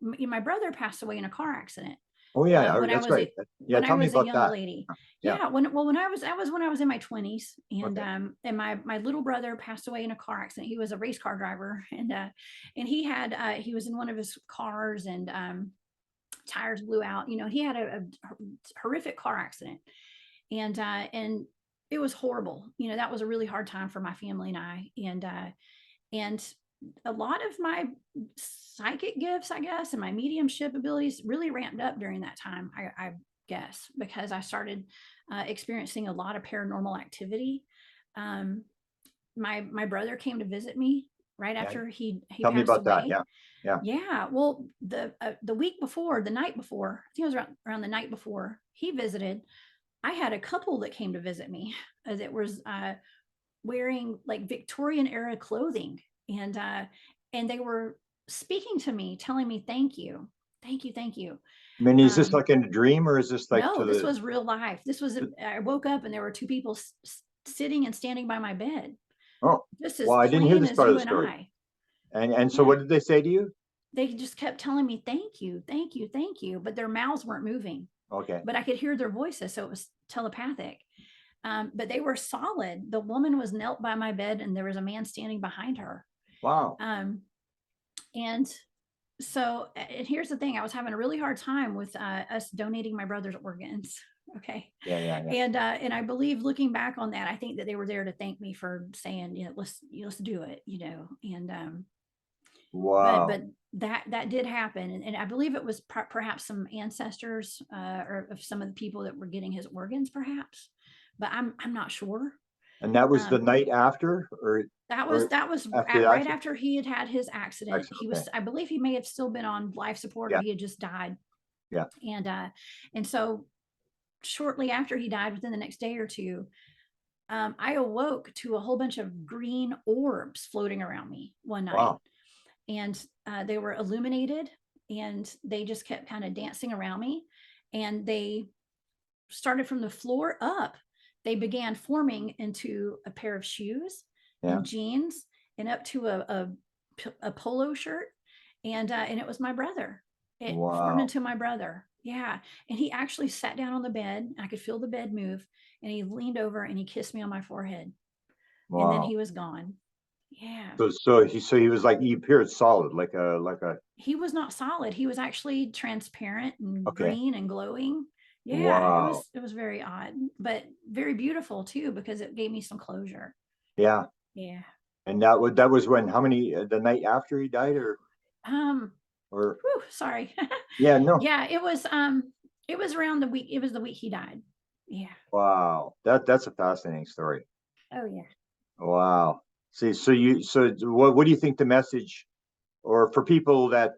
my brother passed away in a car accident. Oh yeah, When I that's was right. a Yeah, when I tell me was a about young that. lady. Yeah. Yeah, when I was that was when I was in my 20s, and Okay. my little brother passed away in a car accident. He was a race car driver, and he was in one of his cars, and tires blew out. He had a horrific car accident, and it was horrible. That was a really hard time for my family and I, and a lot of my psychic gifts, I guess, and my mediumship abilities really ramped up during that time, I guess, because I started experiencing a lot of paranormal activity. Um, my brother came to visit me right Yeah. after he Tell me passed about that. away. Yeah. Yeah. Yeah, well, the week before, the night before, I think it was around the night before he visited. I had a couple that came to visit me that was wearing like Victorian era clothing, and they were speaking to me, telling me thank you, thank you, thank you. I mean, is this Um, like in a dream or is this like no, to this the? was real life. I woke up and there were two people sitting and standing by my bed, Oh, just as well, I didn't hear plain this as part of you the and story. I. And so Yeah, what did they say to you? they just kept telling me thank you, thank you, thank you, but their mouths weren't moving, Okay. but I could hear their voices, so it was telepathic. But they were solid. The woman was knelt by my bed, and there was a man standing behind her. Wow. Um, and so, and here's the thing: I was having a really hard time with us donating my brother's organs. Okay, Yeah. Yeah. Yeah. and I believe, looking back on that, I think that they were there to thank me for saying, let's do it, and but Wow. that did happen, and I believe it was perhaps some ancestors or of some of the people that were getting his organs, perhaps, but I'm not sure. And that was the Um, night after or that was after the right accident? after he had his accident. Accident. Okay. I believe he may have still been on life support, or Yeah. he had just died, Yeah. and so shortly after he died, within the next day or two, I awoke to a whole bunch of green orbs floating around me one night, Wow. and they were illuminated, and they just kept kind of dancing around me, and they started from the floor up. They began forming into a pair of shoes Yeah. and jeans, and up to a polo shirt, and it was my brother. It formed Wow. into my brother. Yeah, and he actually sat down on the bed. I could feel the bed move, and he leaned over and he kissed me on my forehead, and then Wow. he was gone. Yeah. So he was like he appeared solid, like a He was not solid. He was actually transparent and okay. green and glowing. Yeah, Wow. it was very odd, but very beautiful too, because it gave me some closure. Yeah. Yeah. And that was when how many the night after he died Um, or whew, sorry. yeah, no. Yeah, it was around the week. It was the week he died. Yeah. Wow. That's a fascinating story. Oh yeah. Wow. See, so what do you think the message or for people that,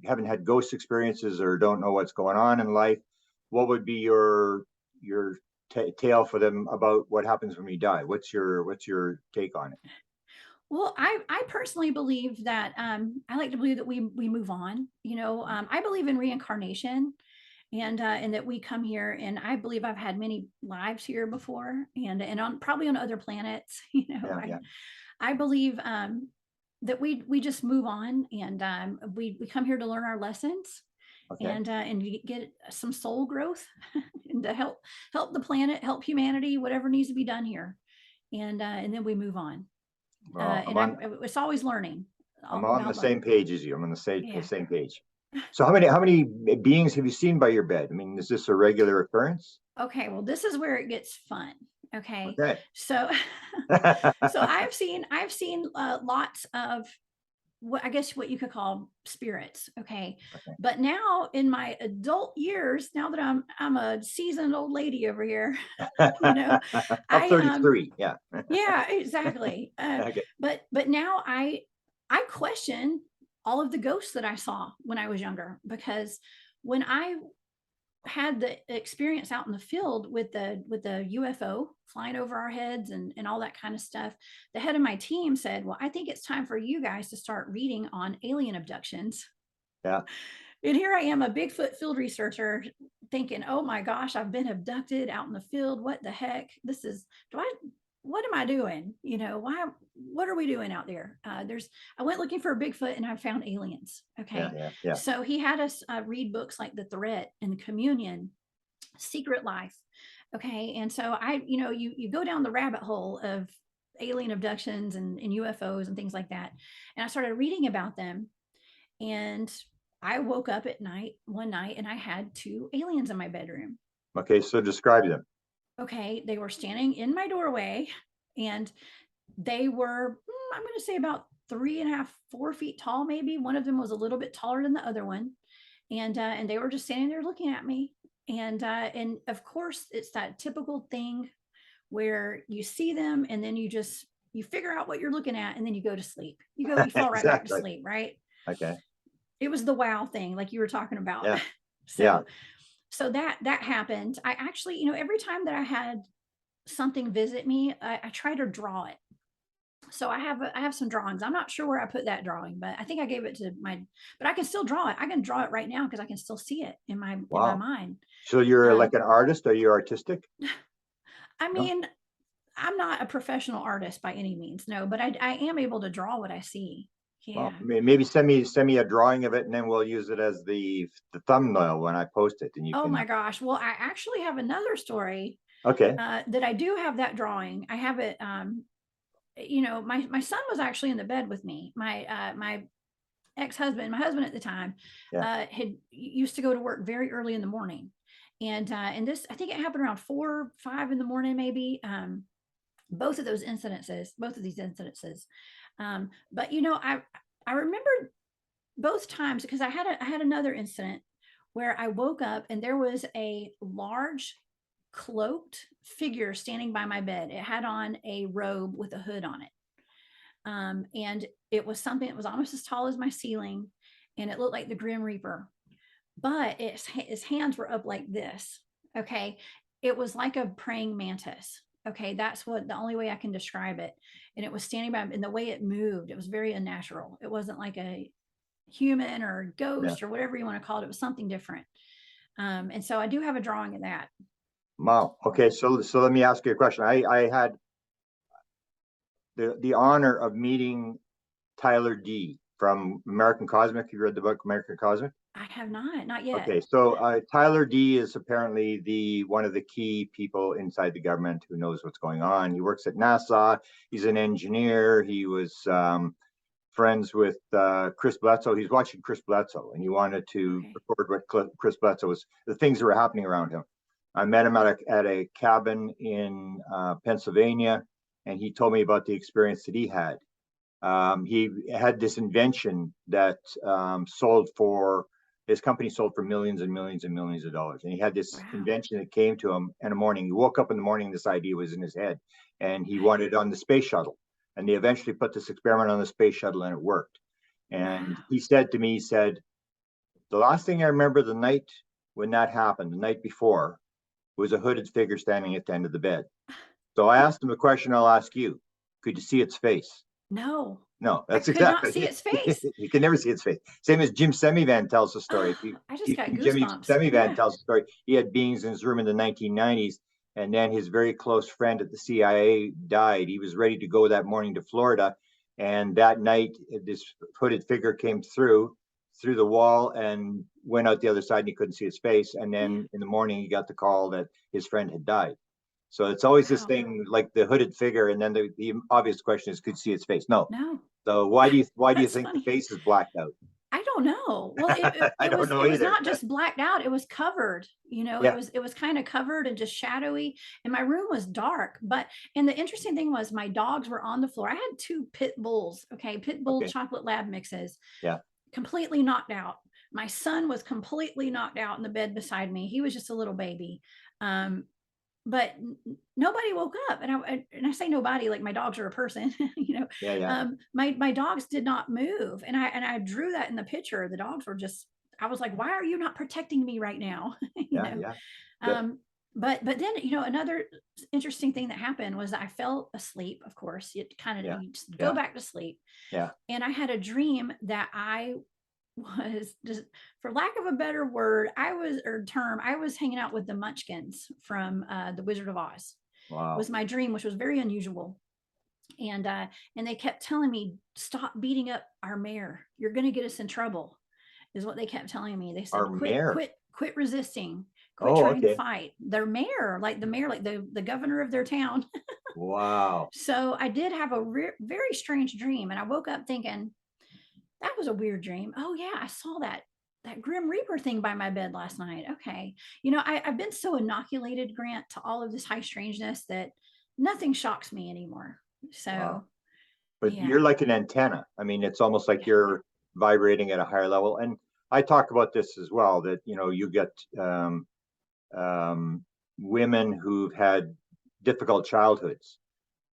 haven't had ghost experiences or don't know what's going on in life, what would be your tale for them about what happens when we die? What's your take on it? Well, I personally believe that I like to believe that we move on. I believe in reincarnation, and that we come here, and I believe I've had many lives here before, and on probably on other planets. Yeah, yeah, I believe that we just move on, and we come here to learn our lessons, Okay. and you get some soul growth and to help the planet, help humanity, whatever needs to be done here, and then we move on. Well, It's always learning I'm on the about life. same page as you. I'm on the Yeah. same page. So how many beings have you seen by your bed? I mean, is this a regular occurrence? Okay, well, this is where it gets fun. Okay, Okay. so so I've seen lots of what I guess what you could call spirits. Okay, Okay. but now in my adult years, now that I'm a seasoned old lady over here, you know, I'm I 33. Yeah. yeah, exactly. Okay. But now I question all of the ghosts that I saw when I was younger, because when I had the experience out in the field with the UFO flying over our heads and all that kind of stuff, the head of my team said, "Well, I think it's time for you guys to start reading on alien abductions." Yeah. And here I am, a Bigfoot field researcher, thinking, "Oh my gosh, I've been abducted out in the field. What the heck? This is do I what am I doing? Why what are we doing out there?" I went looking for a Bigfoot and I found aliens. Yeah. Okay. Yeah. Yeah. So he had us read books like The Threat and Communion, Secret Life. Okay. And so you go down the rabbit hole of alien abductions and UFOs and things like that. And I started reading about them, and I woke up at night one night and I had two aliens in my bedroom. Okay. So describe them. Okay, they were standing in my doorway, and they were, I'm going to say about 3.5, 4 feet tall, maybe. One of them was a little bit taller than the other one, and they were just standing there looking at me. And of course, it's that typical thing where you see them and then you figure out what you're looking at, and then you go to sleep. You fall right back to Exactly. sleep, right? Okay. It was the wow thing, like you were talking about. Yeah. Yeah. So that happened. I actually, every time that I had something visit me, I try to draw it. So I have some drawings. I'm not sure where I put that drawing, but I think I gave it to but I can still draw it. I can draw it right now because I can still see it in my Wow. mind. So you're like Um, an artist? Are you artistic? I No. mean, I'm not a professional artist by any means, no, but I am able to draw what I see. Well, Yeah. maybe send me a drawing of it, and then we'll use it as the thumbnail when I post it, and you Oh can. my gosh. Well, I actually have another story Okay. that I do have that drawing. I have it. My son was actually in the bed with me. My ex-husband, my husband at the time, Yeah. had used to go to work very early in the morning, and this, I think it happened around 4, 5 in the morning, maybe. Both of these incidences. But I remember both times because I had another incident where I woke up and there was a large cloaked figure standing by my bed. It had on a robe with a hood on it. And it was something that was almost as tall as my ceiling, and it looked like the Grim Reaper, but his hands were up like this. Okay. It was like a praying mantis. Okay. That's the only way I can describe it. And it was standing by, and the way it moved, it was very unnatural. It wasn't like a human or Yeah. ghost or whatever you want to call it. It was something different. And so I do have a drawing of that. Wow. Okay. So let me ask you a question. I had the honor of meeting Tyler D from American Cosmic. You read the book American Cosmic? I have not yet. Okay, so Tyler D is apparently the one of the key people inside the government who knows what's going on. He works at NASA. He's an engineer. He was friends with Chris Bledsoe. He's watching Chris Bledsoe, and he wanted to Okay. record what Chris Bledsoe was, the things that were happening around him. I met him at a cabin in Pennsylvania, and he told me about the experience that he had. He had this invention that his company sold for millions and millions and millions of dollars. And he had this Wow. invention that came to him in the morning. He woke up in the morning, this idea was in his head, and he wanted it on the space shuttle. And they eventually put this experiment on the space shuttle, and it worked. And Wow. he said to me, the last thing I remember the night when that happened, the night before, was a hooded figure standing at the end of the bed. So I asked him the question I'll ask you. Could you see its face? No, No, I that's could not exactly see its face. you can never see its face. Same as Jim Semivan tells the story. I If just you've got seen Jimmy goosebumps. Semivan Yeah. tells the story, he had beings in his room in the 1990s, and then his very close friend at the CIA died. He was ready to go that morning to Florida, and that night this hooded figure came through through the wall and went out the other side and he couldn't see his face. And then in the morning, he got the call that his friend had died. So it's always this Wow. thing like the hooded figure. And then the obvious question is, could you see his face? No. No. So why do you That's think funny. the face is blacked out? I don't know. Well, I don't know it was either. not just blacked out, it was covered, you know, Yeah. it was kind of covered and just shadowy. And my room was dark. But and the interesting thing was my dogs were on the floor. I had two pit bulls, okay, pit bull Okay. chocolate lab mixes, Yeah. completely knocked out. My son was completely knocked out in the bed beside me. He was just a little baby. But nobody woke up, and I say nobody like my dogs are a person, you know. Yeah. Yeah. My dogs did not move, and I drew that in the picture. The dogs were just, I was like, why are you not protecting me right now? You Yeah. know. Yeah. The, um but then, you know, another interesting thing that happened was that I fell asleep. Of course, it kind of, yeah. you just go Yeah. back to sleep. Yeah. And I had a dream that I was just, for lack of a better word, I was hanging out with the Munchkins from the Wizard of Oz. Was Wow. my dream, which was very unusual. And they kept telling me, stop beating up our mayor, you're going to get us in trouble, is what they kept telling me. They Our said, mayor. quit resisting, quit Oh, trying to okay. fight their mayor, like the mayor, like the governor of their town. Wow. So I did have a very strange dream, and I woke up thinking, that was a weird dream. Oh yeah, I saw that Grim Reaper thing by my bed last night. Okay. You know, I've been so inoculated, Grant, to all of this high strangeness that nothing shocks me anymore. Wow. So But yeah. you're like an antenna. I mean, it's almost like Yeah. you're vibrating at a higher level. And I talk about this as well, that, you know, you get um, women who've had difficult childhoods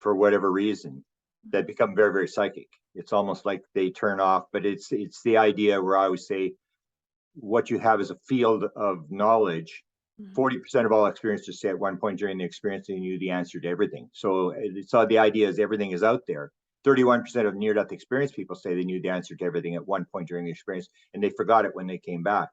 for whatever reason that become very, very psychic. It's almost like they turn off, but it's the idea where I always say what you have is a field of knowledge. Mhm. 40% of all experiences say at one point during the experience they knew the answer to everything. So the idea is everything is out there. 31% of near-death experience people say they knew the answer to everything at one point during the experience, and they forgot it when they came back.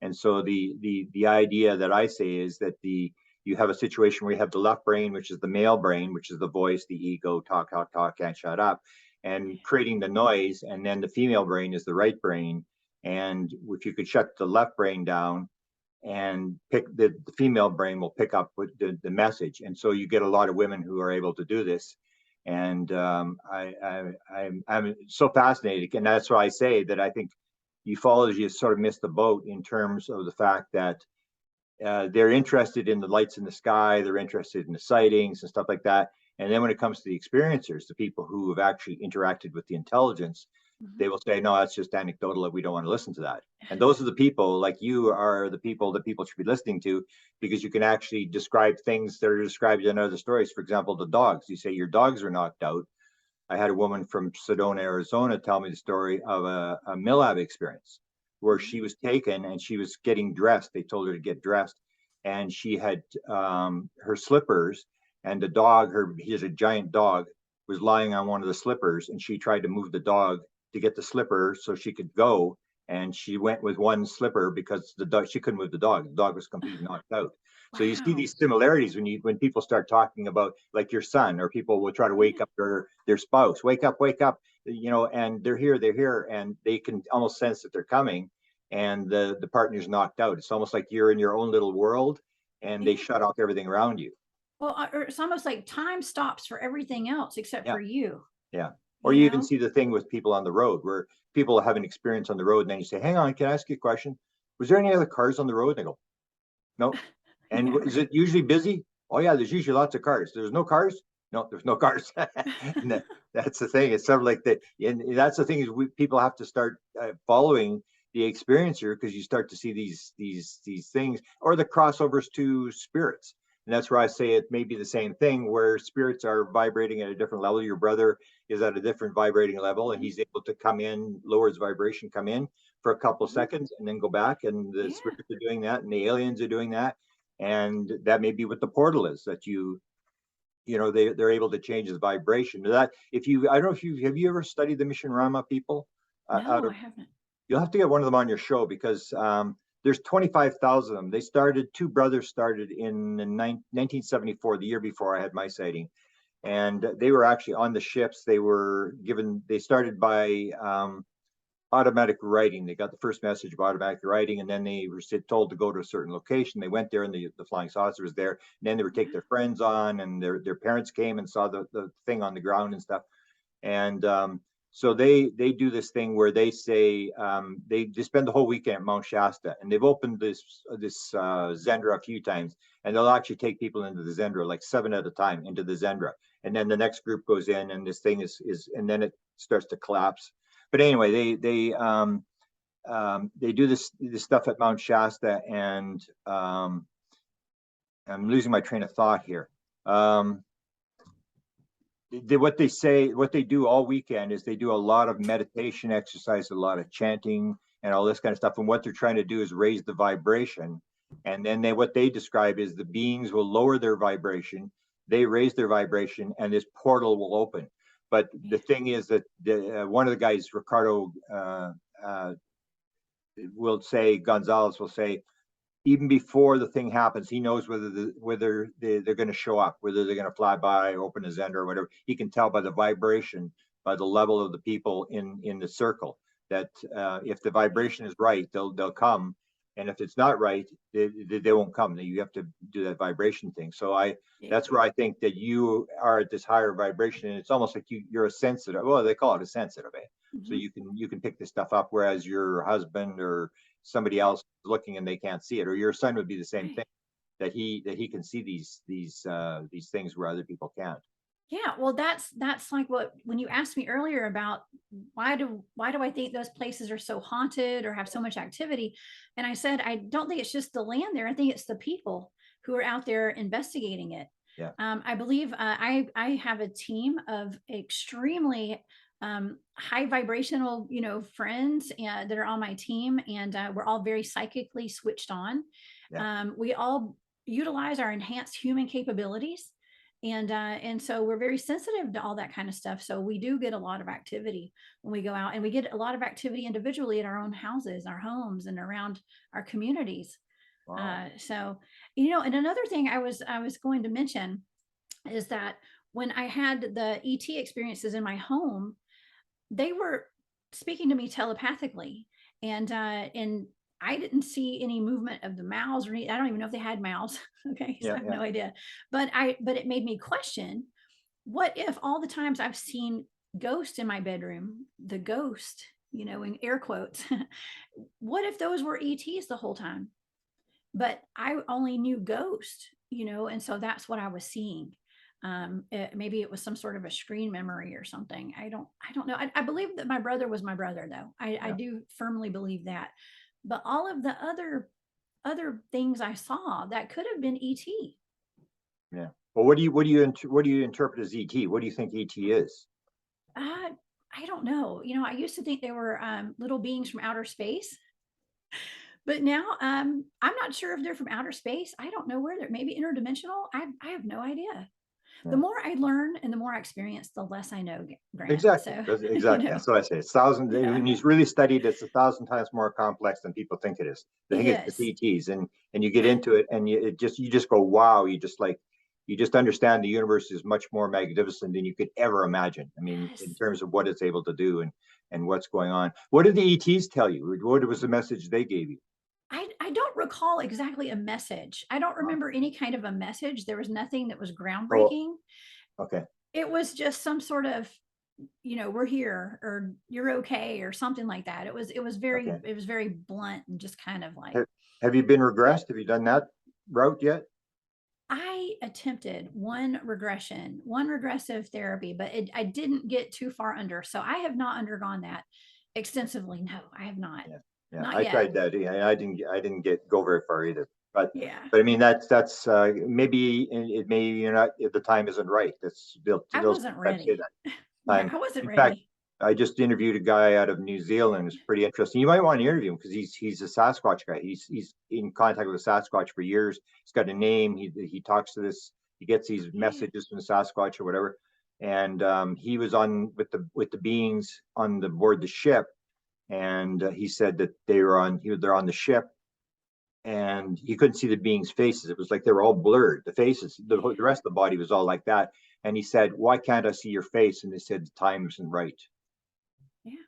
And so the idea that I say is that you have a situation where you have the left brain, which is the male brain, which is the voice, the ego, talk, talk, talk, can't shut up, and creating the noise, and then the female brain is the right brain. And if you could shut the left brain down and pick the female brain will pick up with the message. And so you get a lot of women who are able to do this. And I'm so fascinated. And that's why I say that I think ufology sort of missed the boat in terms of the fact that they're interested in the lights in the sky, they're interested in the sightings and stuff like that. And then when it comes to the experiencers, the people who have actually interacted with the intelligence, Mhm. they will say, no, that's just anecdotal. We don't want to listen to that. And those are the people like you are the people that people should be listening to, because you can actually describe things that are described in other stories. For example, the dogs. You say your dogs are knocked out. I had a woman from Sedona, Arizona, tell me the story of a MILAB experience where she was taken and she was getting dressed. They told her to get dressed, and she had her slippers, and the dog, he has a giant dog, was lying on one of the slippers, and she tried to move the dog to get the slipper so she could go. And she went with one slipper because the dog, she couldn't move the dog. The dog was completely knocked out. So you see Wow. these similarities when people start talking about like your son, or people will try to wake Yeah. up their spouse, wake up, you know, and they're here, and they can almost sense that they're coming, and the partner's knocked out. It's almost like you're in your own little world, and they Yeah. shut off everything around you. Well, or it's almost like time stops for everything else except Yeah, for you, yeah. Or you you even know? see the thing with people on the road where people have an experience on the road, and then you say, "Hang on, can I ask you a question? Was there any other cars on the road?" And they go, "No." And Yeah, is right. it usually busy? Oh yeah, there's usually lots of cars. There's no cars? No, there's no cars. And that's the thing. It's sort of like the, and that's the thing is people have to start following the experiencer, because you start to see these things, or the crossovers to spirits. And that's where I say it may be the same thing, where spirits are vibrating at a different level. Your brother is at a different vibrating level, and Mhm. he's able to come in, lower his vibration, come in for a couple of Mhm. seconds, and then go back. And the Yeah. spirits are doing that, and the aliens are doing that. And that may be what the portal is, that you know they're able to change the vibration. That if you, I don't know if you have, you ever studied the Mission Rama people out No, I of, haven't. you'll have to get one of them on your show, because there's 25,000 of them. They started, two brothers started in 1974, the year before I had my sighting. And they were actually on the ships. They were given, they started by automatic writing. They got the first message of automatic writing, and then they were told to go to a certain location. They went there, and the flying saucer was there. And then they would take their friends on, and their parents came and saw the thing on the ground and stuff. And so they do this thing where they say they spend the whole weekend at Mount Shasta, and they've opened this Zendra a few times, and they'll actually take people into the Zendra, like 7 at a time into the Zendra, and then the next group goes in, and this thing is and then it starts to collapse. But anyway, they do this stuff at Mount Shasta, and I'm losing my train of thought here. What they do all weekend is they do a lot of meditation exercise, a lot of chanting, and all this kind of stuff. And what they're trying to do is raise the vibration. And then what they describe is the beings will lower their vibration, they raise their vibration, and this portal will open. But the thing is that one of the guys, Ricardo, Gonzalez will say, even before the thing happens, he knows whether they're going to show up, whether they're going to fly by, open a Zender or whatever. He can tell by the vibration, by the level of the people in the circle, that if the vibration is right, they'll come, and if it's not right, they won't come. You have to do that vibration thing. So that's where I think that you are at this higher vibration, and it's almost like you're a sensitive. Well, they call it a sensitive, eh? Mm-hmm. So you can pick this stuff up, whereas your husband or somebody else looking and they can't see it, or your son would be the same thing, that he can see these things where other people can't. Yeah, well, that's like when you asked me earlier about why do I think those places are so haunted or have so much activity, and I said I don't think it's just the land there. I think it's the people who are out there investigating it. Yeah. I believe I have a team of extremely high vibrational, friends that are on my team, and we're all very psychically switched on. Yeah. We all utilize our enhanced human capabilities. And so we're very sensitive to all that kind of stuff. So we do get a lot of activity when we go out, and we get a lot of activity individually at our own houses, our homes, and around our communities. Wow. And another thing I was going to mention is that when I had the ET experiences in my home, they were speaking to me telepathically, and I didn't see any movement of the mouths or I don't even know if they had mouths. Okay. So I have no idea, but it made me question, what if all the times I've seen ghosts in my bedroom, the ghost, in air quotes, what if those were ETs the whole time? But I only knew ghost, and so that's what I was seeing. Maybe it was some sort of a screen memory or something. I don't know. I believe that my brother was my brother, though. I do firmly believe that. But all of the other things I saw, that could have been ET. Yeah. Well, what do you interpret as ET? What do you think ET is? I don't know. I used to think they were little beings from outer space. But now I'm not sure if they're from outer space. I don't know where they're, maybe interdimensional. I have no idea. The more I learn and the more I experience, the less I know, Grant. Exactly. So, exactly. That's what I say. It's thousands. Yeah. When you really study it, it's 1,000 times more complex than people think it is. They think it's the ETs, and you get into it, and you just go, wow. You just understand the universe is much more magnificent than you could ever imagine. I mean, in terms of what it's able to do and what's going on. What did the ETs tell you? What was the message they gave you? I don't recall exactly a message. I don't remember any kind of a message. There was nothing that was groundbreaking. Oh, okay. It was just some sort of, we're here, or you're okay, or something like that. It was very, okay. It was very blunt and just kind of like. Have you been regressed? Have you done that route yet? I attempted one regressive therapy, but I didn't get too far under. So I have not undergone that extensively. No, I have not. Yeah, I tried that. Yeah, I didn't go very far either. But but I mean that's maybe it may you're not, the time isn't right. I wasn't ready. I wasn't ready. In fact, I just interviewed a guy out of New Zealand. It's pretty interesting. You might want to interview him because he's a Sasquatch guy. He's in contact with the Sasquatch for years. He's got a name. He talks to this. He gets these messages from the Sasquatch or whatever. And he was on with the beings on the board the ship. And he said that they're on the ship, and he couldn't see the beings' faces. It was like they were all blurred. The faces, the rest of the body was all like that. And he said, "Why can't I see your face?" And they said, "The time isn't right." Yeah.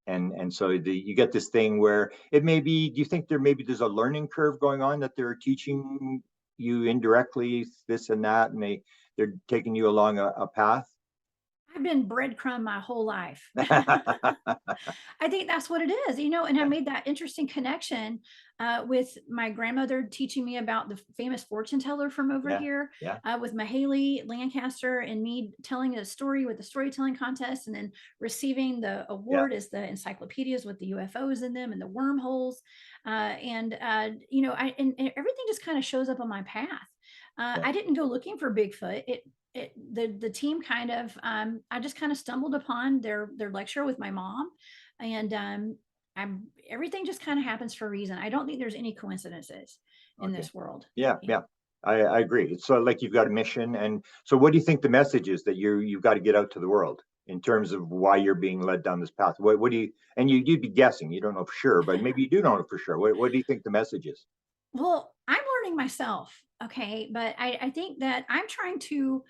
And so you get this thing where it may be, do you think there's a learning curve going on, that they're teaching you indirectly this and that, and they're taking you along a path? I've been breadcrumb my whole life. I think that's what it is, and I Yeah, made that interesting connection with my grandmother teaching me about the famous fortune teller from over yeah, here, yeah, with Mahaley Lancaster, and me telling a story with the storytelling contest, and then receiving the yeah, award as the encyclopedias with the UFOs in them and the wormholes. And everything just kind of shows up on my path. yeah. I didn't go looking for Bigfoot. The team kind of I just kind of stumbled upon their lecture with my mom, and I'm everything just kind of happens for a reason. I don't think there's any coincidences in Okay. this world. Yeah, Yeah. yeah. I agree. It's sort of like you've got a mission. And so what do you think the message is that you've got to get out to the world in terms of why you're being led down this path? What do you, and you'd be guessing, you don't know for sure, but maybe you do know for sure. What do you think the message is? Well, I'm learning myself, okay, but I think that I'm trying to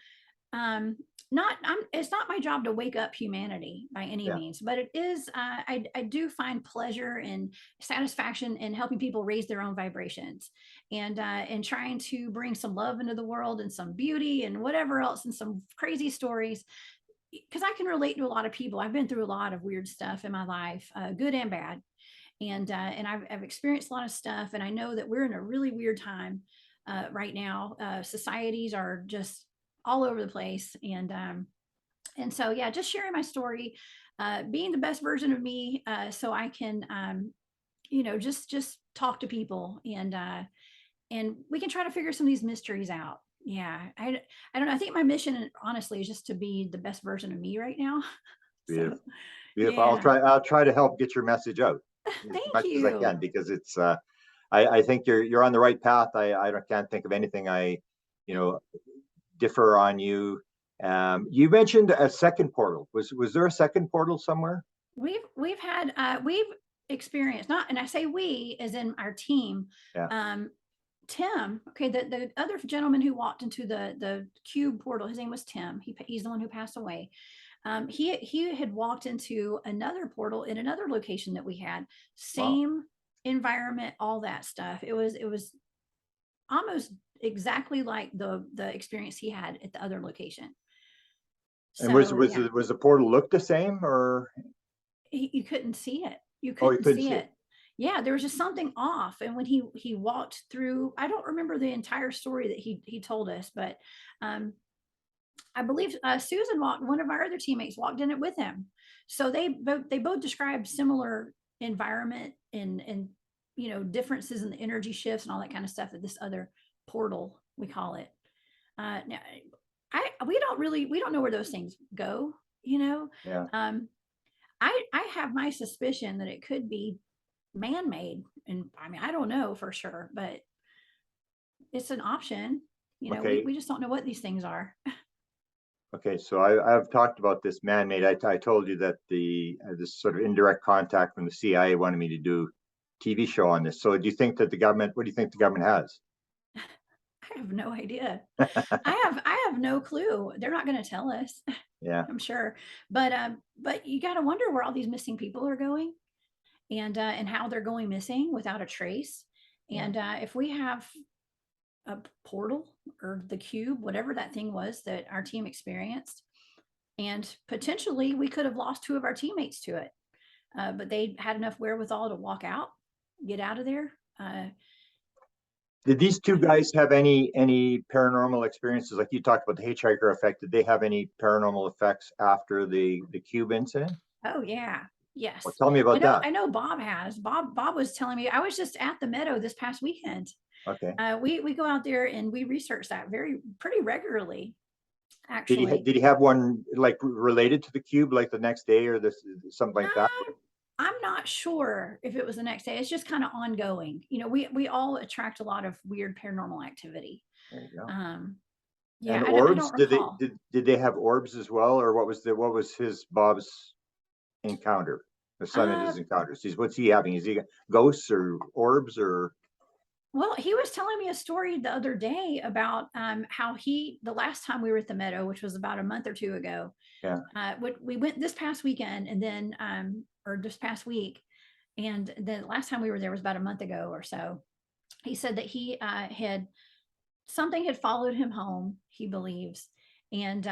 um not I'm it's not my job to wake up humanity by any Yeah. means, but it is I do find pleasure and satisfaction in helping people raise their own vibrations, and trying to bring some love into the world and some beauty and whatever else, and some crazy stories, because I can relate to a lot of people. I've been through a lot of weird stuff in my life, good and bad, and I've experienced a lot of stuff, and I know that we're in a really weird time right now. Societies are just all over the place, and so yeah, just sharing my story, being the best version of me, so I can just talk to people, and we can try to figure some of these mysteries out. Yeah, I don't know. I think my mission, honestly, is just to be the best version of me right now. So Beautiful. Beautiful. yeah, I'll try to help get your message out as thank much as I you. can, because I think you're on the right path. I can't think of anything you know, differ on you. You mentioned a second portal. Was there a second portal somewhere? We've experienced, not, and I say we as in our team. Yeah. um Tim, okay, the other gentleman who walked into the cube portal, his name was Tim. He's the one who passed away. He had walked into another portal in another location that we had, Wow. same environment, all that stuff. It was almost exactly like the experience he had at the other location. And So yeah, was the portal look the same, or you couldn't see it. You oh, you couldn't couldn't see see it? it. Yeah, there was just something off. And when he walked through, I don't remember the entire story that he told us, but um, I believe Susan walked. One of our other teammates walked in it with him. So they both described similar environment, and differences in the energy shifts and all that kind of stuff at this other portal, we call it. Now, we don't know where those things go. You know, Yeah. um, I have my suspicion that it could be man-made, and I mean I don't know for sure, but it's an option. We Okay. we just don't know what these things are. Okay. So I've talked about this man-made. I told you that the this sort of indirect contact from the CIA wanted me to do TV show on this. So do you think that the government? What do you think the government has? I have no idea. I have no clue. They're not going to tell us. Yeah. I'm sure, but you got to wonder where all these missing people are going, and how they're going missing without a trace. Yeah. And if we have a portal or the cube, whatever that thing was that our team experienced, and potentially we could have lost two of our teammates to it, but they had enough wherewithal to walk out, get out of there. Did these two guys have any paranormal experiences? Like you talked about the hitchhiker effect. Did they have any paranormal effects after the cube incident? Oh yeah, Well, yes. tell me I about know. that. I know. Bob has. Bob was telling me. I was just at the meadow this past weekend. Okay. We go out there and we research that pretty regularly, Did actually. he have one like related to the cube, like the next day or this something like that? I'm not sure if it was the next day. It's just kind of ongoing. We all attract a lot of weird paranormal activity. There you go. Um, yeah, And I orbs, don't recall. did they have orbs as well, or what was his Bob's encounter? The son of Uh, his encounters. What's he having? Is he ghosts or orbs or? Well, he was telling me a story the other day about how the last time we were at the meadow, which was about a month or two ago, Yeah. we went this past weekend and then, or this past week. And the last time we were there was about a month ago or so. He said that he had something had followed him home, he believes. And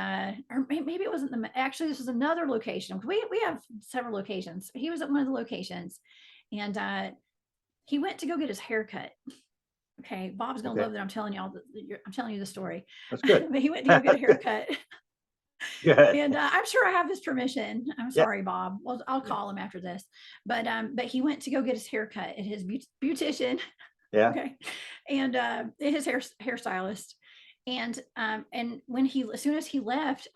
or maybe it wasn't actually, this was another location. We have several locations. He was at one of the locations and he went to go get his hair cut. Okay, Bob's gonna Okay. love that I'm telling y'all. I'm telling you the story. That's good. But he went to go get a haircut, Good. and I'm sure I have his permission. I'm Yeah. sorry, Bob. Well, I'll Yeah. call him after this. But he went to go get his haircut at his beautician. Yeah. Okay, and his hairstylist. And when as soon as he left,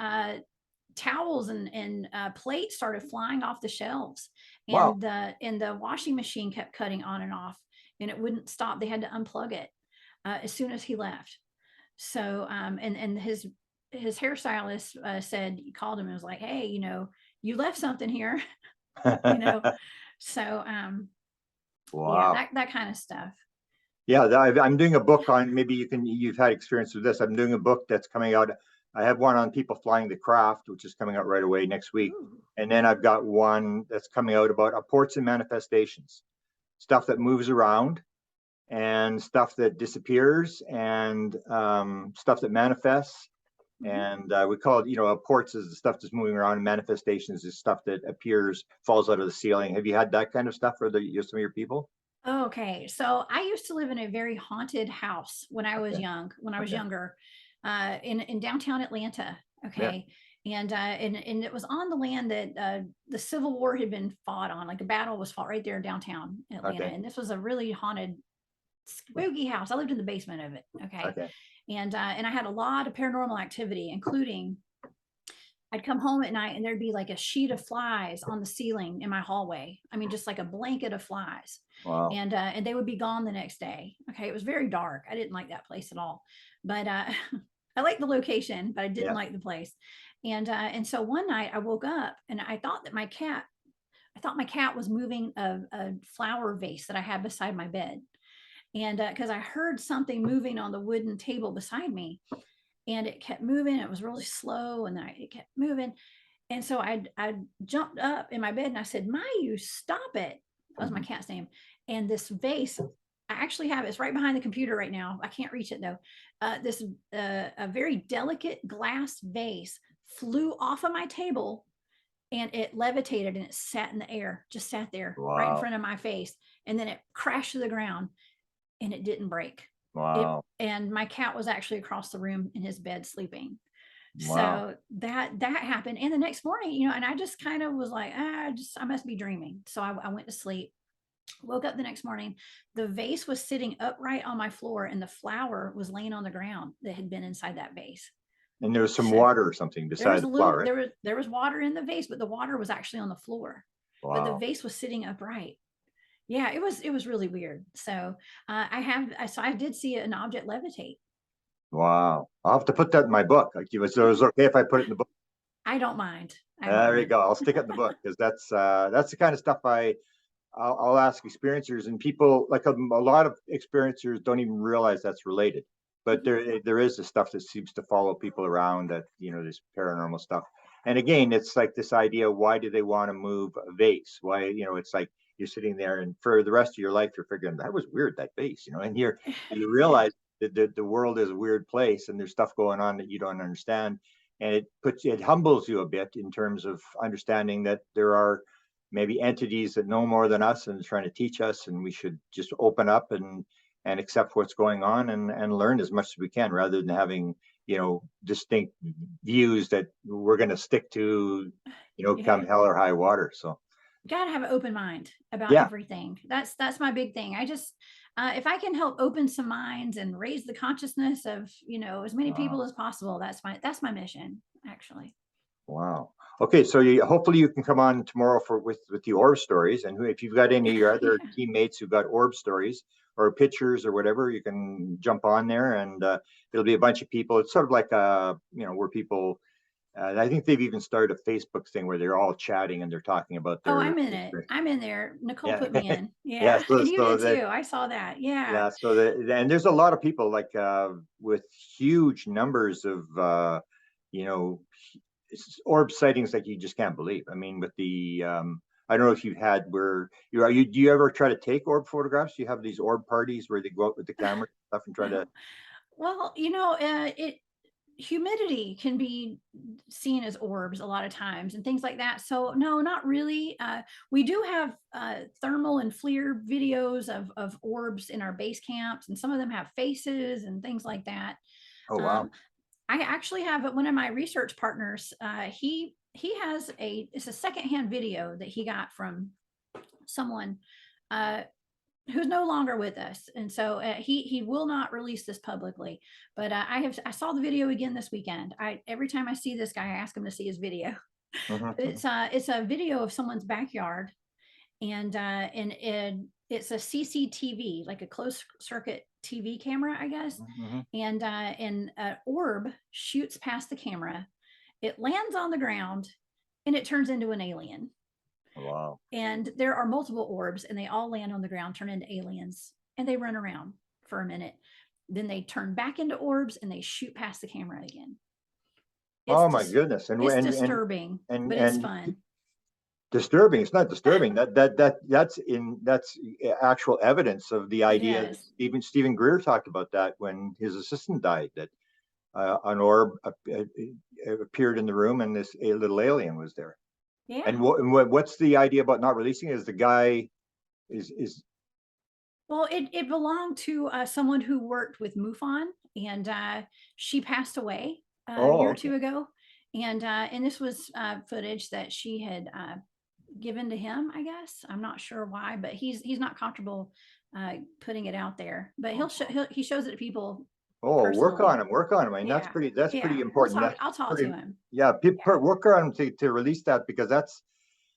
towels and plates started flying off the shelves, Wow. and the washing machine kept cutting on and off, and it wouldn't stop. They had to unplug it as soon as he left. So and his hairstylist said, he called him and was like, hey, you left something here. you know so yeah, Wow. that kind of stuff. Yeah, I'm doing a book on, maybe you've had experience with this. I'm doing a book that's coming out. I have one on people flying the craft, which is coming out right away next week. Ooh. And then I've got one that's coming out about apports and manifestations, stuff that moves around and stuff that disappears and stuff that manifests. Mhm. And we call it, apports is the stuff that's moving around, and manifestations is stuff that appears, falls out of the ceiling. Have you had that kind of stuff for some of your people? Okay, so I used to live in a very haunted house when I was Okay. young, when I was Okay. younger, in downtown Atlanta. Yeah. Okay, and it was on the land that the Civil War had been fought on. Like a battle was fought right there in downtown Atlanta, Okay. and this was a really haunted, spooky house. I lived in the basement of it. Okay, Okay. and I had a lot of paranormal activity, including I'd come home at night and there'd be like a sheet of flies on the ceiling in my hallway. I mean, just like a blanket of flies. Wow. And they would be gone the next day. Okay. It was very dark. I didn't like that place at all. But I liked the location, but I didn't Yeah. like the place. And so one night I woke up and I thought my cat was moving a flower vase that I had beside my bed. And because I heard something moving on the wooden table beside me, and it kept moving. It was really slow, and then it kept moving. And so I jumped up in my bed and I said, Mayu, stop it. That was my Mhm. cat's name. And this vase, I actually have it's right behind the computer right now. I can't reach it though. This a very delicate glass vase flew off of my table and it levitated and it sat in the air, just sat there right in Wow. front of my face. And then it crashed to the ground and it didn't break. Wow. And my cat was actually across the room in his bed sleeping. Wow. So that happened. And the next morning, and I just kind of was like, I must be dreaming. So I went to sleep. Woke up the next morning. The vase was sitting upright on my floor, and the flower was laying on the ground that had been inside that vase. And there was some So water or something there beside was the flower, right? there was water in the vase, but the water was actually on the floor. But the Wow. vase was sitting upright. Yeah, it was really weird. So so I did see an object levitate. Wow. I'll have to put that in my book. Like, so it's okay if I put it in the book. I don't mind. I don't There you mind. go. I'll stick it in the book because that's the kind of stuff I'll ask experiencers, and people like a lot of experiencers don't even realize that's related. But Mhm. there is this stuff that seems to follow people around, that this paranormal stuff. And again, it's like this idea: why do they want to move a vase? Why, it's like you're sitting there, and for the rest of your life, you're figuring that was weird, that vase, and you Yeah. realize that the world is a weird place, and there's stuff going on that you don't understand, and it humbles you a bit in terms of understanding that there are maybe entities that know more than us and trying to teach us, and we should just open up and accept what's going on and learn as much as we can, rather than having distinct views that we're going to stick to, Yeah. come hell or high water. So Gotta have an open mind about yeah. everything. That's my big thing. I just if I can help open some minds and raise the consciousness of, as many uh, people as possible, that's my mission, actually. wow. Okay, so hopefully you can come on tomorrow with the orb stories, and if you've got any of your other Yeah. teammates who've got orb stories or pictures or whatever, you can jump on there, and there'll be a bunch of people. It's sort of like where people I think they've even started a Facebook thing where they're all chatting and they're talking about Oh, their I'm in it. experience. I'm in there. Nicole Yeah, put me in. yeah. Yeah. So And you so did that too. I saw that. Yeah. yeah, so and there's a lot of people like with huge numbers of you know orb sightings like you just can't believe. I mean, with the I don't know if you've had where you do you ever try to take orb photographs? You have these orb parties where they go out with the camera and stuff and try to. Well, it humidity can be seen as orbs a lot of times and things like that. So no, not really. We do have thermal and FLIR videos of orbs in our base camps, and some of them have faces and things like that. Oh wow. Um, I actually have one of my research partners. He has it's a secondhand video that he got from someone uh, who's no longer with us, and so he will not release this publicly. But I saw the video again this weekend. I Every time I see this guy, I ask him to see his video. But Mm-hmm, it's a video of someone's backyard, it's a CCTV, like a closed circuit TV camera, I guess. mm-hmm. And an orb shoots past the camera. It lands on the ground, and it turns into an alien. Wow. And there are multiple orbs, and they all land on the ground, turn into aliens, and they run around for a minute. Then they turn back into orbs, and they shoot past the camera again. Oh my goodness. It's disturbing, but it's And fun. disturbing. It's not disturbing. That's actual evidence of the It idea that is. Stephen Greer talked about that when his assistant died. That an orb appeared in the room and this a little alien was there. Yeah. And what's the idea about not releasing it? Is the guy is Well, it belonged to someone who worked with MUFON, and she passed away a oh year or okay. two ago. And this was footage that she had given to him. I guess I'm not sure why, but he's not comfortable putting it out there. But he shows it to people Oh, personally. work on him. I mean, Yeah, that's pretty yeah. important. I'll talk Pretty, to him. yeah. Yeah, Work on him to release that because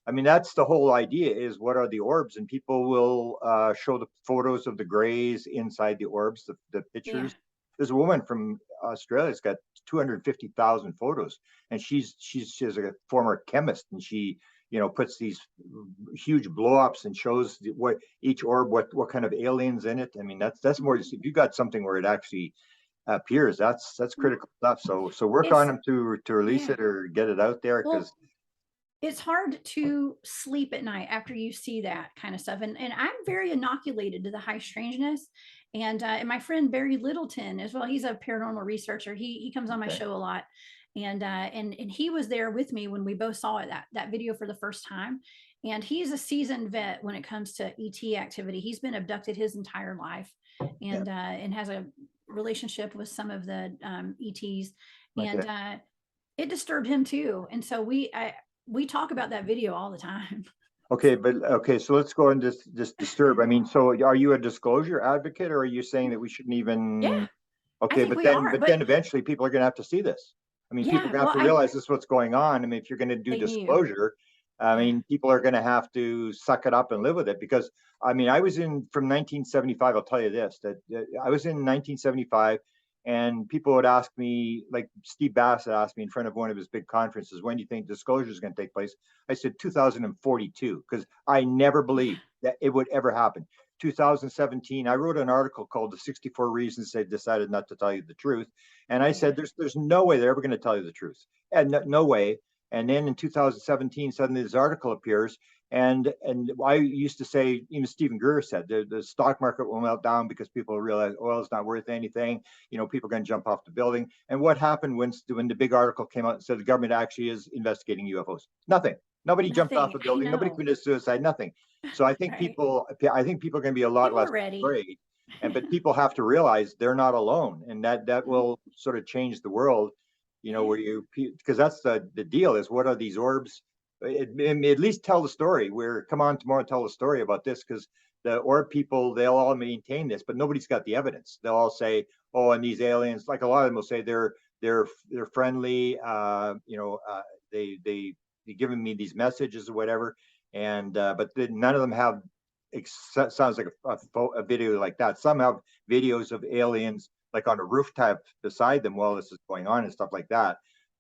I mean, that's the whole idea is what are the orbs, and people will show the photos of the grays inside the orbs, the yeah, pictures. There's a woman from Australia that's got 250,000 photos, and she's a former chemist, and she puts these huge blow-ups and shows what each orb, what kind of aliens in it. I mean, that's more. If you got something where it actually appears, that's critical stuff. So work on it's them to release yeah. it or get it out there because. Well, it's hard to sleep at night after you see that kind of stuff. And I'm very inoculated to the high strangeness. And my friend Barry Littleton as well, he's a paranormal researcher. He comes on my Okay. show a lot. And he was there with me when we both saw it, that video for the first time. And he's a seasoned vet when it comes to ET activity. He's been abducted his entire life, Yeah. And has a relationship with some of the ETs. Okay. And it disturbed him too. And so we talk about that video all the time. Okay, but okay, so let's go into this disturb. I mean, so are you a disclosure advocate or are you saying that we shouldn't Yeah, even I okay, think but we are. But then eventually people are gonna have to see this. I mean, people are yeah, gonna have well, to realize this is what's going on. I mean, if you're gonna do they knew. disclosure, I Yeah. mean, people are gonna have to suck it up and live with it because I mean, I was in from 1975, I'll tell you this, that I was in 1975 and people would ask me, like Steve Bassett asked me in front of one of his big conferences, when do you think disclosure is going to take place? I said 2042, because I never Yeah. believed that it would ever happen. 2017, I wrote an article called "The 64 Reasons They Decided Not to Tell You the Truth," and I Yeah. said, "There's no way they're ever going to tell you the truth, and no way." And then in 2017, suddenly this article appears, and I used to say, even Stephen Greer said, the stock market will melt down because people realize oil is not worth anything. People are going to jump off the building. And what happened when the big article came out and said the government actually is investigating UFOs? Nothing. Nobody jumped off Nothing. a I building. Nobody know. committed suicide. Nothing. So Right. I think people are going to be a lot People are less ready. afraid. But people have to realize they're not alone, and that Mhm. will sort of change the world. Yeah. Where because that's the deal is what are these orbs? At least tell the story. Where come on tomorrow, tell the story about this because the orb people they'll all maintain this, but nobody's got the evidence. They'll all say, "Oh, and these aliens," like a lot of them will say they're friendly. They giving me these messages or whatever, and but none of them have. Sounds like a video like that. Some have videos of aliens like on a rooftop beside them while this is going on and stuff like that.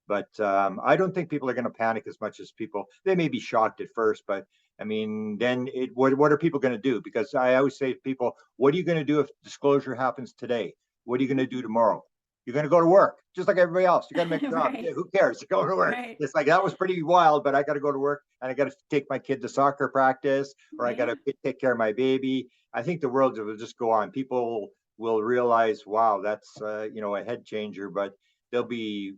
But I don't think people are going to panic as much as people. They may be shocked at first, but I mean, then what are people going to do? Because I always say to people, what are you going to do if disclosure happens today? What are you going to do tomorrow? You're going to go to work, just like everybody else. You got to make a job. Right. Yeah, who cares? You go to work. Right. It's like, that was pretty wild, but I got to go to work and I got to take my kid to soccer practice, or I got Yeah. to take care of my baby. I think the world will just go on. People will realize, wow, that's a head changer, but they'll be,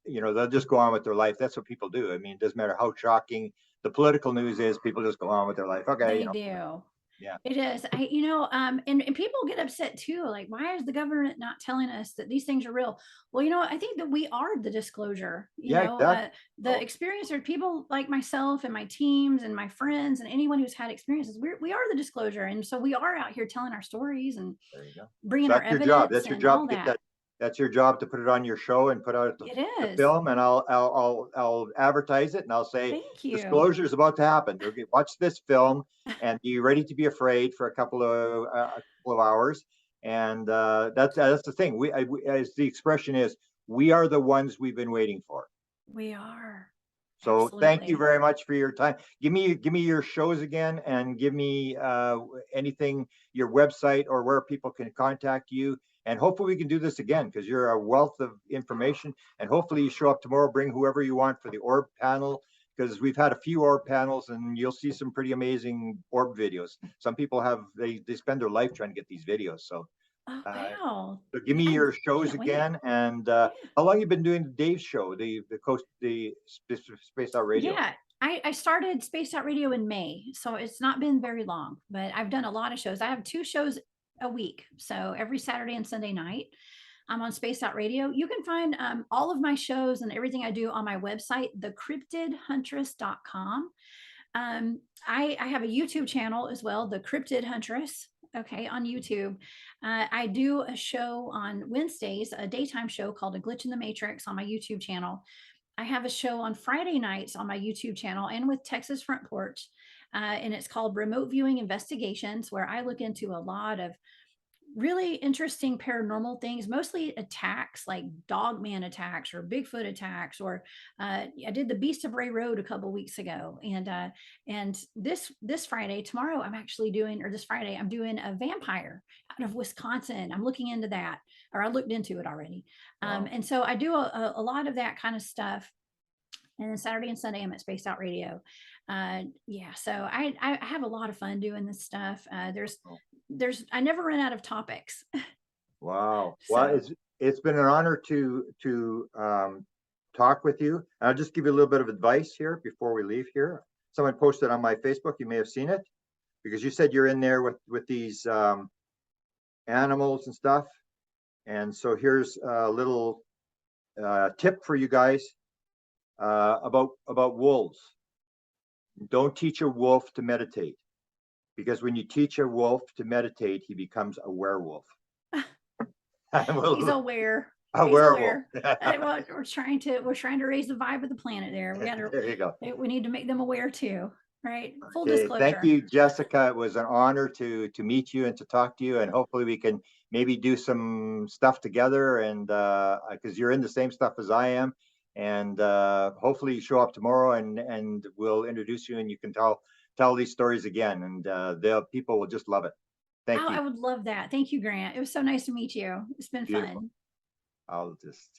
they'll just go on with their life. That's what people do. I mean, it doesn't matter how shocking the political news is, people just go on with their life. Okay, They do. yeah. It is. And people get upset too. Like, why is the government not telling us that these things are real? Well, I think that we are the disclosure. Yeah, exactly. The Oh, experiencer, people like myself and my teams and my friends and anyone who's had experiences, we are the disclosure. And so we are out here telling our stories and there you go. bringing So our that's your job. evidence That's your and job all to get that. that. That's your job to put it on your show and put out It the is. film, and I'll advertise it, and I'll say Thank you. disclosure is about to happen. Okay, watch this film and be ready to be afraid for a couple of hours. And that's the thing. As the expression is, we are the ones we've been waiting for. We are. So thank you Absolutely. very much for your time. Give me your shows again, and give me anything, your website, or where people can contact you. And hopefully we can do this again, because you're a wealth of information. And hopefully you show up tomorrow, bring whoever you want for the orb panel, because we've had a few orb panels and you'll see some pretty amazing orb videos. Some people they spend their life trying to get these videos. So Oh, uh, wow. so give me Yeah, your I shows can't wait. again. And Yeah. how long you been doing Dave's show, the Space Out Radio? Yeah, I started Spaced Out Radio in May, so it's not been very long, but I've done a lot of shows. I have 2 shows a week, so every Saturday and Sunday night, I'm on Spaced Out Radio. You can find all of my shows and everything I do on my website, thecryptidhuntress.com. I have a YouTube channel as well, the Cryptid Huntress. Okay, on YouTube. I do a show on Wednesdays, a daytime show called A Glitch in the Matrix on my YouTube channel. I have a show on Friday nights on my YouTube channel and with Texas Front Porch. And it's called Remote Viewing Investigations, where I look into a lot of really interesting paranormal things, mostly attacks like dogman attacks or Bigfoot attacks. Or I did the Beast of Ray Road a couple weeks ago, and this Friday, tomorrow, I'm actually doing, or this Friday, I'm doing a vampire out of Wisconsin. I'm looking into that, or I looked into it already. Wow. And so I do a lot of that kind of stuff. And then Saturday and Sunday, I'm at Spaced Out Radio. Yeah, so I have a lot of fun doing this stuff. I never run out of topics. Wow. Well, So it's been an honor to talk with you. I'll just give you a little bit of advice here before we leave here. Someone posted on my Facebook. You may have seen it, because you said you're in there with these animals and stuff. And so here's a little tip for you guys about wolves. Don't teach a wolf to meditate, because when you teach a wolf to meditate, he becomes a werewolf. he's aware. A He's werewolf. aware. Well, we're trying to raise the vibe of the planet there. There you go. We need to make them aware too, right? Full Okay, thank disclosure. you, Jessica. It was an honor to meet you and to talk to you, and hopefully we can maybe do some stuff together. And because you're in the same stuff as I am, and hopefully you show up tomorrow, and we'll introduce you, and you can tell these stories again, and the people will just love it. Thank Oh, you. I would love that. Thank you, Grant. It was so nice to meet you. It's been Beautiful. fun. I'll just